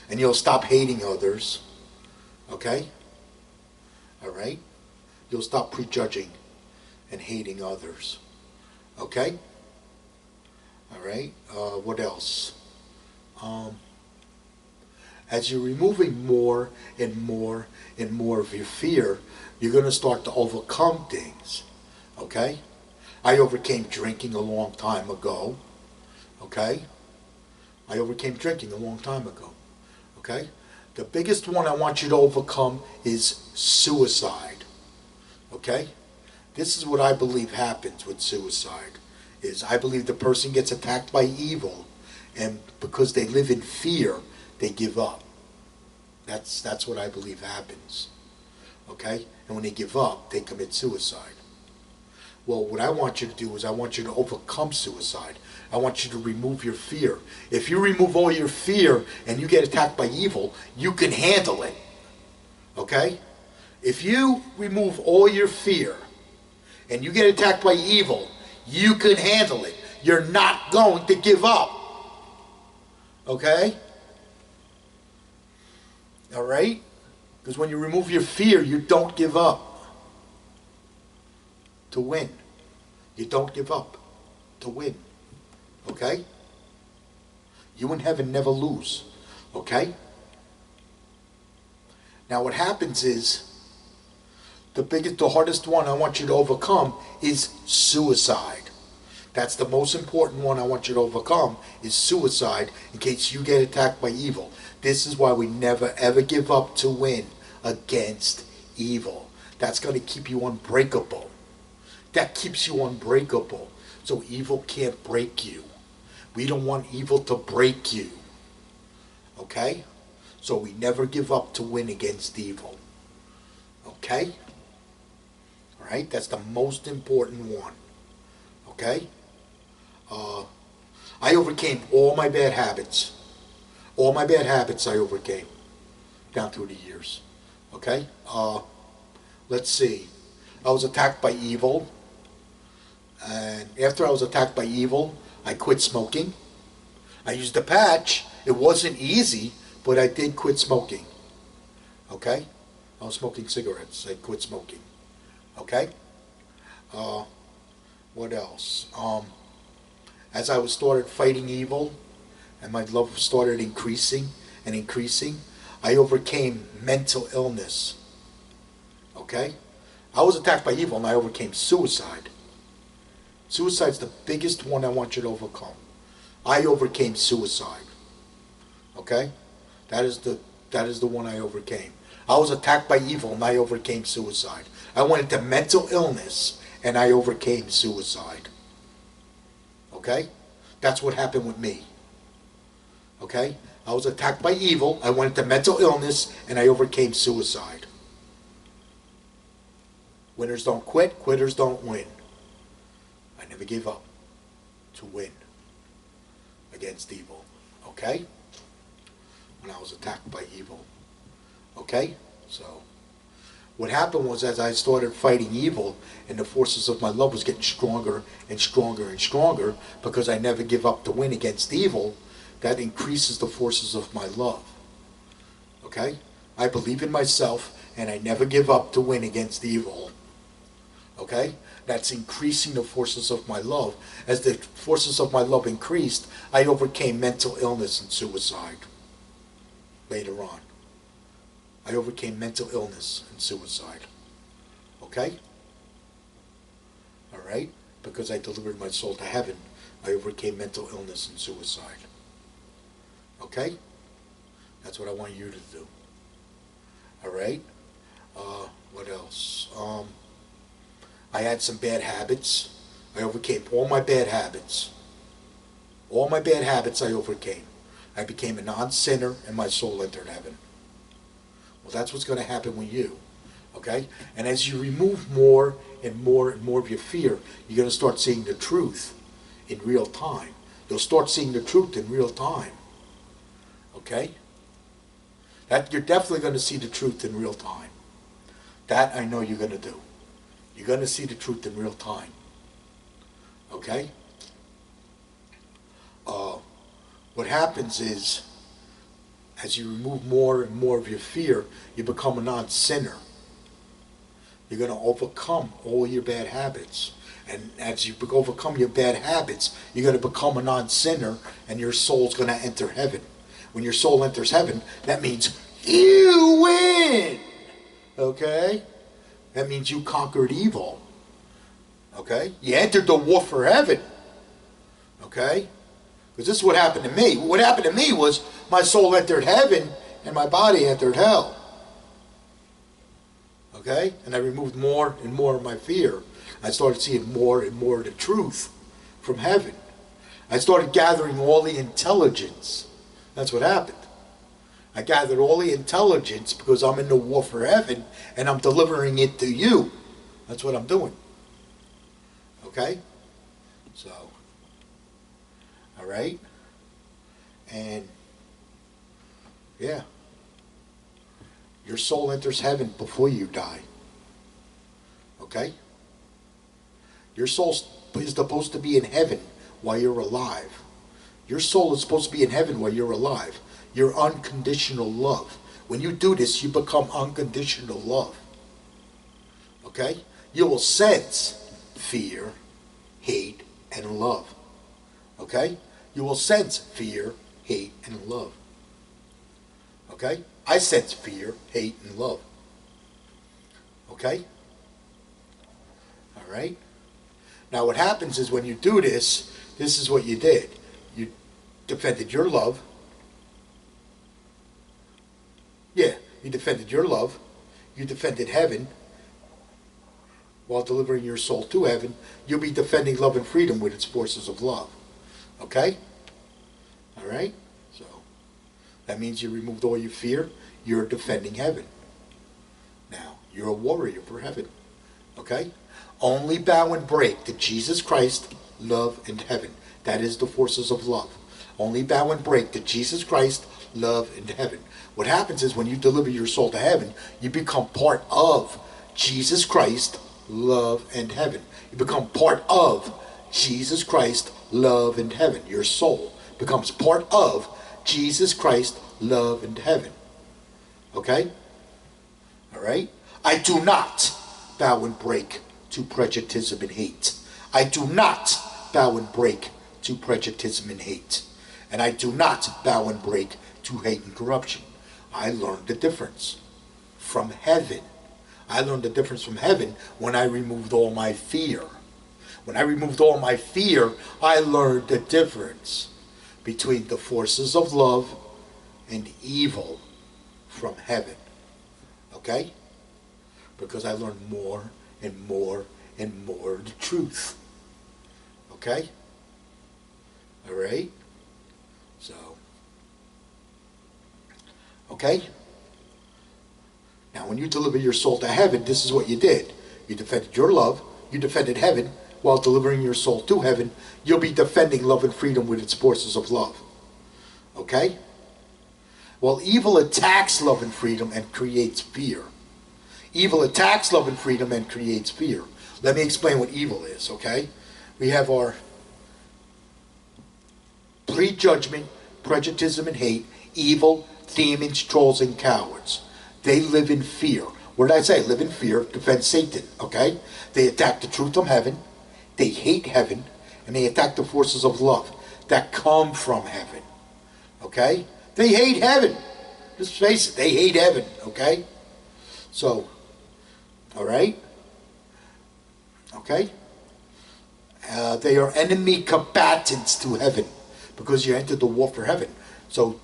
And you'll stop hating others. Okay? Alright? You'll stop prejudging and hating others. Okay? Alright? What else? As you're removing more and more and more of your fear, you're going to start to overcome things. Okay? I overcame drinking a long time ago. Okay? I overcame drinking a long time ago. Okay? The biggest one I want you to overcome is suicide. Okay? This is what I believe happens with suicide. I believe the person gets attacked by evil, and because they live in fear, they give up. That's what I believe happens. Okay? And when they give up, they commit suicide. Well, what I want you to do is I want you to overcome suicide. I want you to remove your fear. If you remove all your fear and you get attacked by evil, you can handle it. Okay? If you remove all your fear and you get attacked by evil, you can handle it. You're not going to give up. Okay? All right? Because when you remove your fear, you don't give up. To win. You don't give up. To win. Okay? You in heaven never lose. Okay? Now what happens is, the hardest one I want you to overcome is suicide. That's the most important one I want you to overcome, is suicide, in case you get attacked by evil. This is why we never ever give up to win against evil. That's going to keep you unbreakable. That keeps you unbreakable. So evil can't break you. We don't want evil to break you. Okay? So we never give up to win against evil. Okay? Alright? That's the most important one. Okay? I overcame all my bad habits. All my bad habits I overcame. Down through the years. Okay? Let's see. I was attacked by evil. And after I was attacked by evil, I quit smoking. I used a patch. It wasn't easy, but I did quit smoking. Okay? I was smoking cigarettes. I quit smoking. Okay? What else? As I was started fighting evil, and my love started increasing and increasing, I overcame mental illness. Okay? I was attacked by evil and I overcame suicide. Suicide's the biggest one I want you to overcome. I overcame suicide. Okay? That is the one I overcame. I was attacked by evil and I overcame suicide. I went into mental illness and I overcame suicide. Okay? That's what happened with me. Okay? I was attacked by evil, I went into mental illness, and I overcame suicide. Winners don't quit, quitters don't win. I never gave up to win against evil. Okay? When I was attacked by evil. Okay? So what happened was, as I started fighting evil and the forces of my love was getting stronger and stronger and stronger, because I never give up to win against evil, that increases the forces of my love. Okay? I believe in myself and I never give up to win against evil. Okay? That's increasing the forces of my love. As the forces of my love increased, I overcame mental illness and suicide later on. I overcame mental illness and suicide. Okay? All right? Because I delivered my soul to heaven, I overcame mental illness and suicide. Okay? That's what I want you to do. All right? What else? I had some bad habits. I overcame all my bad habits. All my bad habits I overcame. I became a non-sinner and my soul entered heaven. Well, that's what's going to happen with you. Okay? And as you remove more and more and more of your fear, you're going to start seeing the truth in real time. You'll start seeing the truth in real time. Okay? That you're definitely going to see the truth in real time. That I know you're going to do. You're going to see the truth in real time. Okay? What happens is, as you remove more and more of your fear, you become a non-sinner. You're going to overcome all your bad habits. And as you overcome your bad habits, you're going to become a non-sinner, and your soul's going to enter heaven. When your soul enters heaven, that means you win. Okay? That means you conquered evil. Okay? You entered the war for heaven. Okay? Because this is what happened to me. What happened to me was my soul entered heaven and my body entered hell. Okay? And I removed more and more of my fear. I started seeing more and more of the truth from heaven. I started gathering all the intelligence. That's what happened. I gathered all the intelligence because I'm in the war for heaven and I'm delivering it to you. That's what I'm doing. Okay? So, all right? And, yeah. Your soul enters heaven before you die. Okay? Your soul is supposed to be in heaven while you're alive. Your soul is supposed to be in heaven while you're alive. Your unconditional love. When you do this, you become unconditional love. Okay? You will sense fear, hate, and love. Okay? You will sense fear, hate, and love. Okay? I sense fear, hate, and love. Okay? All right? Now what happens is when you do this, this is what you did. You defended your love. Yeah, you defended your love. You defended heaven. While delivering your soul to heaven, you'll be defending love and freedom with its forces of love. Okay? All right? So, that means you removed all your fear. You're defending heaven. Now, you're a warrior for heaven. Okay? Only bow and break to Jesus Christ, love, and heaven. That is the forces of love. Only bow and break to Jesus Christ, love, and heaven. What happens is when you deliver your soul to heaven, you become part of Jesus Christ, love, and heaven. You become part of Jesus Christ, love, and heaven. Your soul becomes part of Jesus Christ, love, and heaven. Okay? All right? I do not bow and break to prejudicism and hate. I do not bow and break to prejudicism and hate. And I do not bow and break to hate and corruption. I learned the difference from heaven. I learned the difference from heaven when I removed all my fear. When I removed all my fear, I learned the difference between the forces of love and evil from heaven. Okay? Because I learned more and more and more of the truth. Okay? All right? So, okay? Now, when you deliver your soul to heaven, this is what you did. You defended your love. You defended heaven. While delivering your soul to heaven, you'll be defending love and freedom with its forces of love. Okay? Well, evil attacks love and freedom and creates fear. Evil attacks love and freedom and creates fear. Let me explain what evil is, okay? We have our prejudgment, prejudice, and hate, evil, demons, trolls, and cowards. They live in fear. What did I say? Live in fear, defend Satan, okay? They attack the truth from heaven, they hate heaven, and they attack the forces of love that come from heaven, okay? They hate heaven. Just face it, they hate heaven, okay? So, all right? Okay? They are enemy combatants to heaven because you entered the war for heaven. So,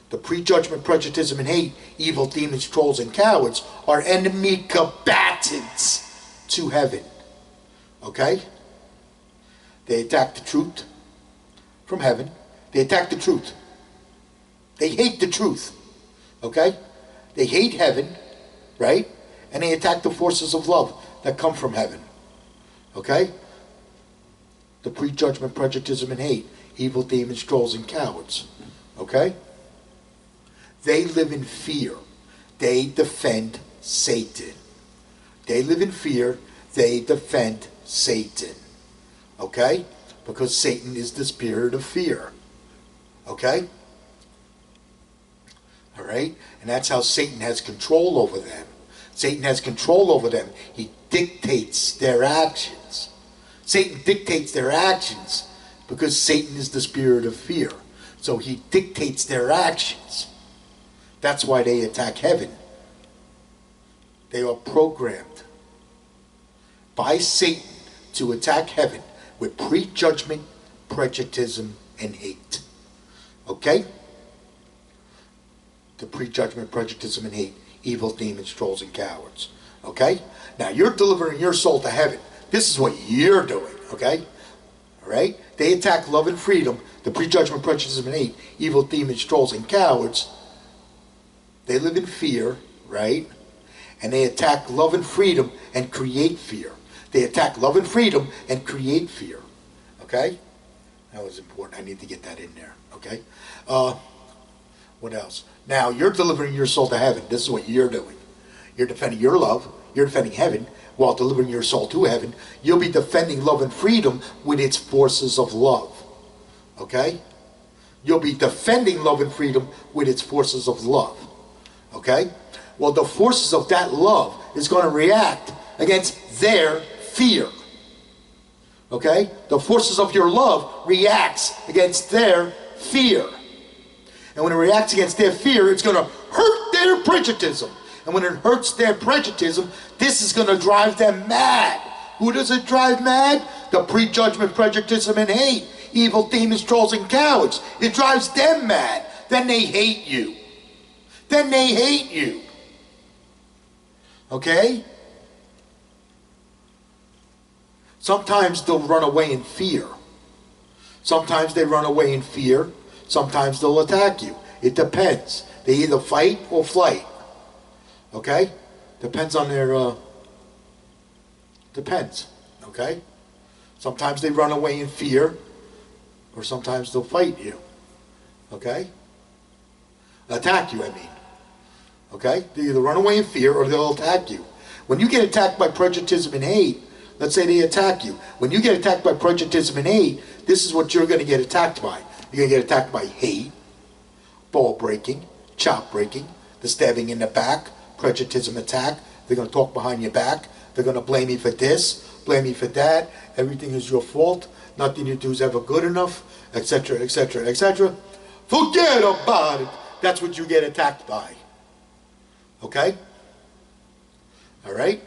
the prejudgment, prejudice, and hate, evil, demons, trolls, and cowards are enemy combatants to heaven. Okay? They attack the truth from heaven. They attack the truth. They hate the truth. Okay? They hate heaven, right? And they attack the forces of love that come from heaven. Okay? The prejudgment, prejudice, and hate, evil, demons, trolls, and cowards. Okay? They live in fear. They defend Satan. They live in fear. They defend Satan. Okay? Because Satan is the spirit of fear. Okay? All right? And that's how Satan has control over them. Satan has control over them. He dictates their actions. Satan dictates their actions because Satan is the spirit of fear. So he dictates their actions. That's why they attack heaven. They are programmed by Satan to attack heaven with prejudgment, prejudice, and hate. Okay? The prejudgment, prejudice, and hate, evil, demons, trolls, and cowards. Okay? Now you're delivering your soul to heaven. This is what you're doing. Okay? All right? They attack love and freedom, the prejudgment, prejudice, and hate, evil, demons, trolls, and cowards. They live in fear, right? And they attack love and freedom and create fear. They attack love and freedom and create fear. Okay? That was important. I need to get that in there. Okay? What else? Now, you're delivering your soul to heaven. This is what you're doing. You're defending your love. You're defending heaven while delivering your soul to heaven. You'll be defending love and freedom with its forces of love. Okay? You'll be defending love and freedom with its forces of love. Okay? Well, the forces of that love is going to react against their fear. Okay? The forces of your love reacts against their fear. And when it reacts against their fear, it's going to hurt their prejudice. And when it hurts their prejudice, this is going to drive them mad. Who does it drive mad? The prejudgment, prejudice, and hate. Evil, demons, trolls, and cowards. It drives them mad. Then they hate you. Then they hate you. Okay? Sometimes they'll run away in fear. Sometimes they run away in fear. Sometimes they'll attack you. It depends. They either fight or flight. Okay? Depends on their, depends. Okay? Sometimes they run away in fear, or sometimes they'll fight you. Okay? Attack you, I mean. Okay? They either run away in fear or they'll attack you. When you get attacked by prejudice and hate, let's say they attack you. When you get attacked by prejudice and hate, this is what you're going to get attacked by. You're going to get attacked by hate, ball breaking, chop breaking, the stabbing in the back, prejudice attack. They're going to talk behind your back. They're going to blame you for this, blame you for that. Everything is your fault. Nothing you do is ever good enough, etc., etc., etc. Forget about it. That's what you get attacked by. Okay? All right?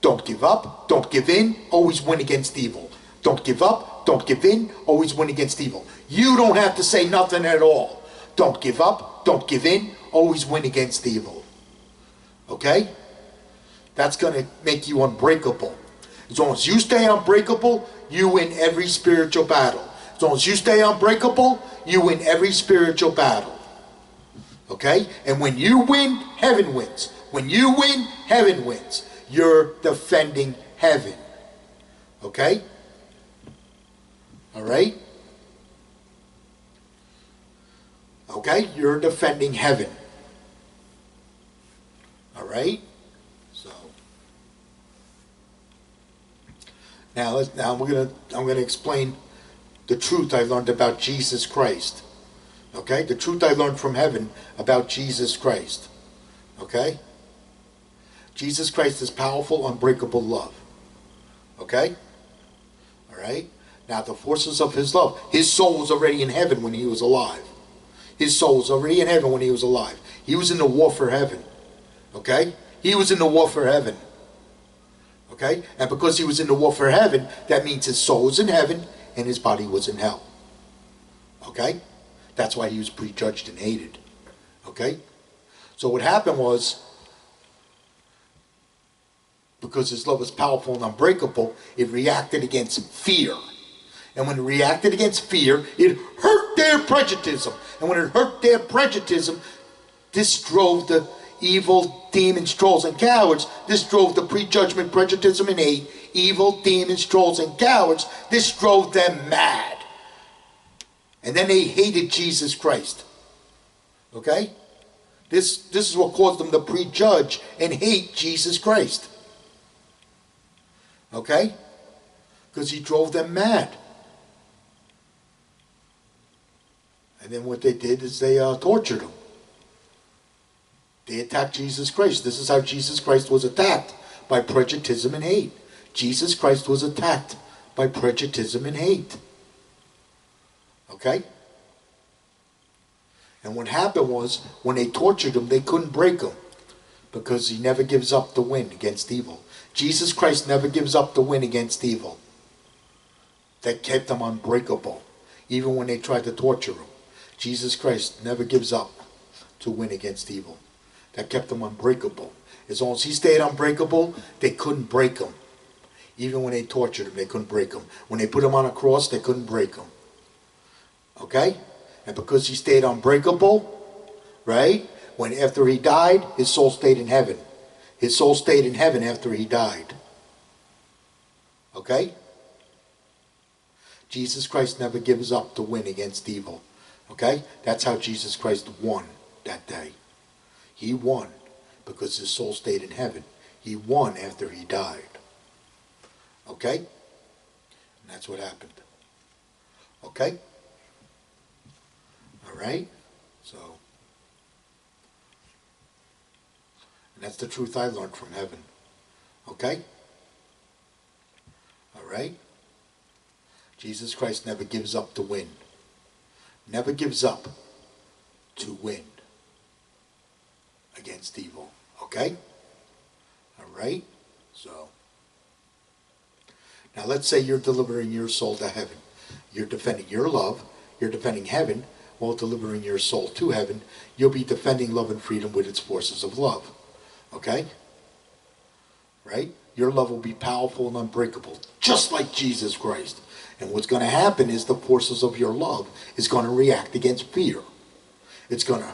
Don't give up. Don't give in. Always win against evil. Don't give up. Don't give in. Always win against evil. You don't have to say nothing at all. Don't give up. Don't give in. Always win against evil. Okay? That's going to make you unbreakable. As long as you stay unbreakable, you win every spiritual battle. As long as you stay unbreakable, you win every spiritual battle. Okay? And when you win, heaven wins. When you win, heaven wins. You're defending heaven. Okay? All right? Okay? You're defending heaven. All right? So now I'm gonna explain the truth I learned about Jesus Christ. Okay? The truth I learned from heaven about Jesus Christ. Okay? Jesus Christ is powerful, unbreakable love. Okay? All right? Now, the forces of his love. His soul was already in heaven when he was alive. His soul was already in heaven when he was alive. He was in the war for heaven. Okay? He was in the war for heaven. Okay? And because he was in the war for heaven, that means his soul was in heaven and his body was in hell. Okay? That's why he was prejudged and hated. Okay? So what happened was, because his love was powerful and unbreakable, it reacted against fear. And when it reacted against fear, it hurt their prejuditism. And when it hurt their prejuditism, this drove the evil demons, trolls, and cowards. This drove the prejudgment, prejudicism, and hate. Evil demons, trolls, and cowards. This drove them mad. And then they hated Jesus Christ. Okay? This is what caused them to prejudge and hate Jesus Christ. Okay? Because he drove them mad. And then what they did is they tortured him. They attacked Jesus Christ. This is how Jesus Christ was attacked, by prejudicism and hate. Jesus Christ was attacked by prejudicism and hate. Okay? And what happened was, when they tortured him, they couldn't break him, because he never gives up the win against evil. Jesus Christ never gives up the win against evil. That kept him unbreakable, even when they tried to torture him. Jesus Christ never gives up to win against evil. That kept him unbreakable. As long as he stayed unbreakable, they couldn't break him. Even when they tortured him, they couldn't break him. When they put him on a cross, they couldn't break him. Okay? And because he stayed unbreakable, right? When after he died, his soul stayed in heaven. His soul stayed in heaven after he died. Okay? Jesus Christ never gives up to win against evil. Okay? That's how Jesus Christ won that day. He won because his soul stayed in heaven. He won after he died. Okay? And that's what happened. Okay? All right? So, and that's the truth I learned from heaven. Okay? All right? Jesus Christ never gives up to win. Never gives up to win against evil. Okay? All right? So, now let's say you're delivering your soul to heaven. You're defending your love. You're defending heaven while delivering your soul to heaven. You'll be defending love and freedom with its forces of love. Okay? Right? Your love will be powerful and unbreakable, just like Jesus Christ. And what's going to happen is the forces of your love is going to react against fear. It's going to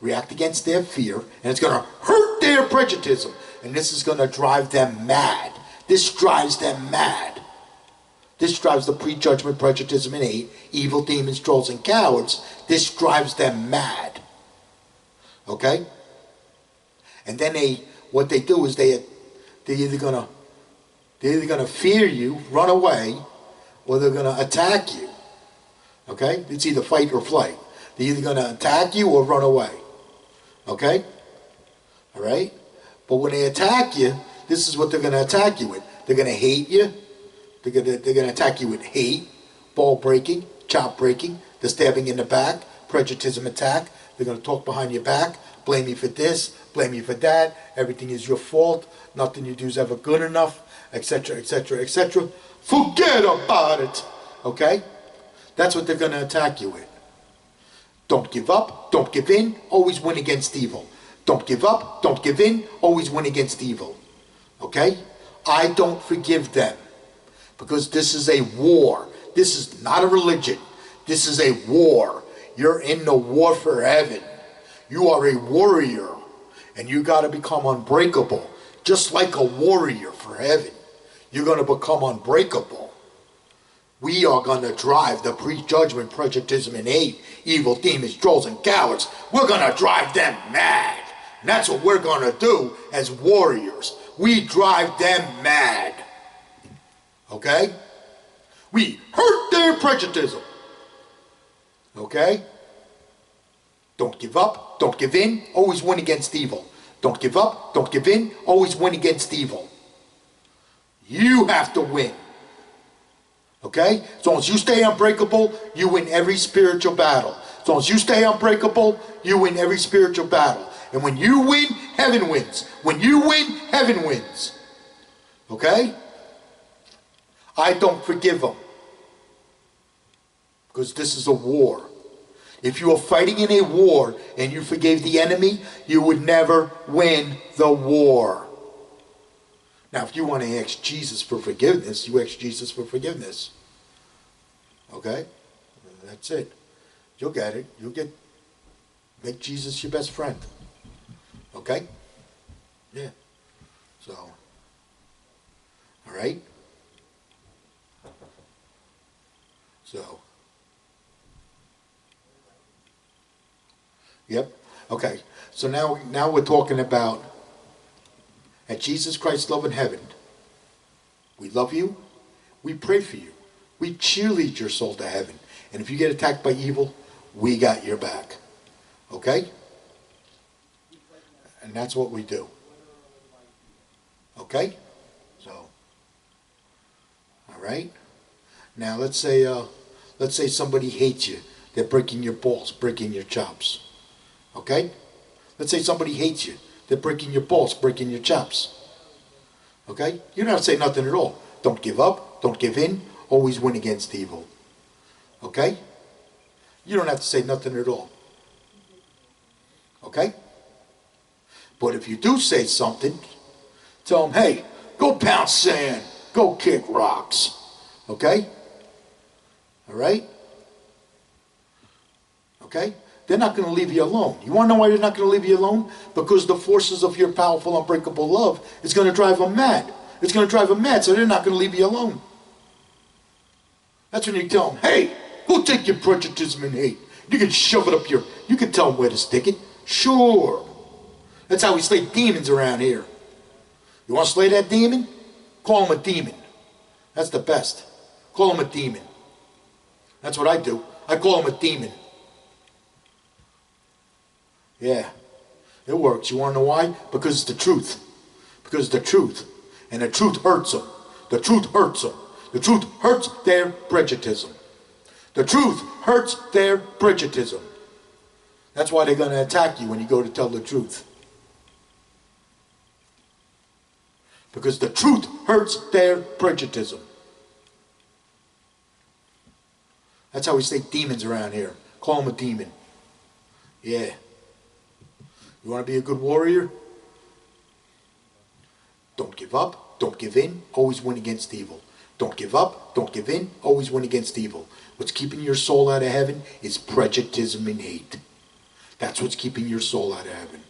react against their fear, and it's going to hurt their prejudice. And this is going to drive them mad. This drives them mad. This drives the prejudgment, prejudice, and hate, evil demons, trolls, and cowards. This drives them mad. Okay? And then what they do is they're either gonna fear you, run away, or they're gonna attack you. Okay? It's either fight or flight. They're either gonna attack you or run away. Okay? All right? But when they attack you, this is what they're gonna attack you with. They're gonna hate you. They're gonna attack you with hate, ball breaking, chop breaking, the stabbing in the back, prejudice attack. They're gonna talk behind your back, blame you for this, blame you for that. Everything is your fault. Nothing you do is ever good enough, etc., etc., etc. Forget about it. Okay? That's what they're going to attack you with. Don't give up. Don't give in. Always win against evil. Don't give up. Don't give in. Always win against evil. Okay? I don't forgive them. Because this is a war. This is not a religion. This is a war. You're in the war for heaven. You are a warrior. And you got to become unbreakable. Just like a warrior for heaven. You're going to become unbreakable. We are going to drive the prejudgment, prejudice, and hate, evil demons, trolls, and cowards. We're going to drive them mad. And that's what we're going to do as warriors. We drive them mad. Okay? We hurt their prejudice. Okay? Don't give up. Don't give in. Always win against evil. Don't give up. Don't give in. Always win against evil. You have to win. Okay? As long as you stay unbreakable, you win every spiritual battle. As long as you stay unbreakable, you win every spiritual battle. And when you win, heaven wins. When you win, heaven wins. Okay? I don't forgive them. Because this is a war. If you are fighting in a war and you forgave the enemy, you would never win the war. Now, if you want to ask Jesus for forgiveness, you ask Jesus for forgiveness. Okay? That's it. You'll get it. Make Jesus your best friend. Okay? Yeah. So, all right? So, yep. Okay. So now we're talking about at Jesus Christ's love in heaven. We love you. We pray for you. We cheerlead your soul to heaven. And if you get attacked by evil, we got your back. Okay? And that's what we do. Okay? So, all right? Now let's say somebody hates you. They're breaking your balls, breaking your chops. Okay? Let's say somebody hates you. They're breaking your balls, breaking your chops. Okay? You don't have to say nothing at all. Don't give up. Don't give in. Always win against evil. Okay? You don't have to say nothing at all. Okay? But if you do say something, tell them, hey, go pound sand. Go kick rocks. Okay? All right? Okay? They're not going to leave you alone. You want to know why they're not going to leave you alone? Because the forces of your powerful, unbreakable love is going to drive them mad. It's going to drive them mad, so they're not going to leave you alone. That's when you tell them, hey, go take your prejudice and hate. You can shove it up your... You can tell them where to stick it. Sure. That's how we slay demons around here. You want to slay that demon? Call him a demon. That's the best. Call him a demon. That's what I do. I call him a demon. Yeah. It works. You want to know why? Because it's the truth. Because it's the truth. And the truth hurts them. The truth hurts them. The truth hurts their prejudice. The truth hurts their prejudice. That's why they're going to attack you when you go to tell the truth. Because the truth hurts their prejudice. That's how we say demons around here. Call them a demon. Yeah. You want to be a good warrior? Don't give up. Don't give in. Always win against evil. Don't give up. Don't give in. Always win against evil. What's keeping your soul out of heaven is prejudice and hate. That's what's keeping your soul out of heaven.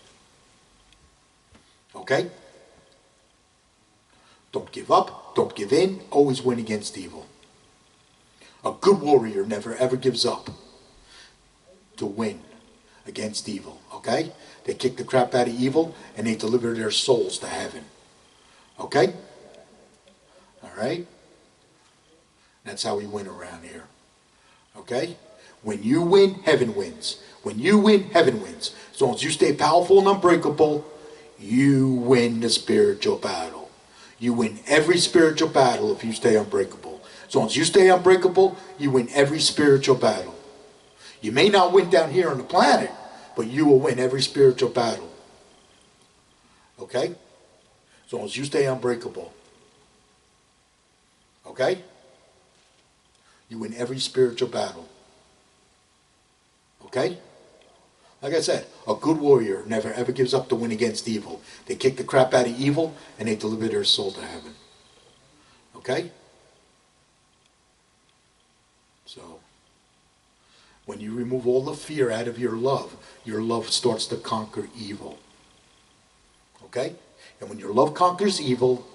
Okay? Don't give up. Don't give in. Always win against evil. A good warrior never ever gives up to win against evil. Okay? They kick the crap out of evil and they deliver their souls to heaven. Okay? All right? That's how we win around here. Okay? When you win, heaven wins. When you win, heaven wins. As long as you stay powerful and unbreakable, you win the spiritual battle. You win every spiritual battle if you stay unbreakable. As long as you stay unbreakable, you win every spiritual battle. You may not win down here on the planet, but you will win every spiritual battle. Okay? As long as you stay unbreakable. Okay? You win every spiritual battle. Okay? Like I said, a good warrior never ever gives up to win against evil. They kick the crap out of evil and they deliver their soul to heaven. Okay? So, when you remove all the fear out of your love starts to conquer evil. Okay? And when your love conquers evil,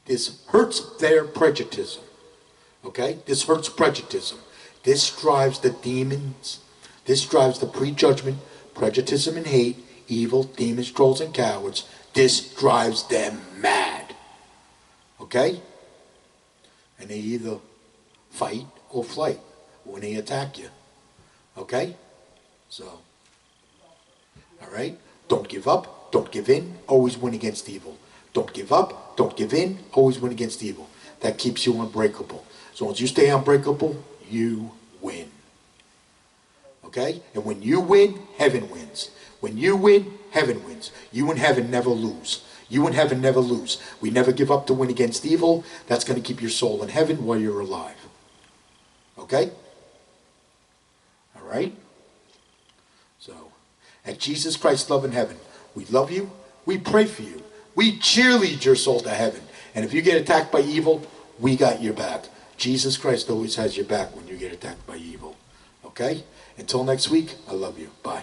this hurts their prejudice. Okay? This hurts prejudice. This drives the demons. This drives the prejudgment, prejudice, and hate evil, demons, trolls, and cowards. This drives them mad. Okay? And they either fight or flight when they attack you. Okay? So, all right? Don't give up. Don't give in. Always win against evil. Don't give up. Don't give in. Always win against evil. That keeps you unbreakable. As long as you stay unbreakable, you win. Okay? And when you win, heaven wins. When you win, heaven wins. You and heaven never lose. You and heaven never lose. We never give up to win against evil. That's going to keep your soul in heaven while you're alive. Okay? All right? So, at Jesus Christ's love in heaven, we love you. We pray for you. We cheerlead your soul to heaven. And if you get attacked by evil, we got your back. Jesus Christ always has your back when you get attacked by evil. Okay? Until next week, I love you. Bye.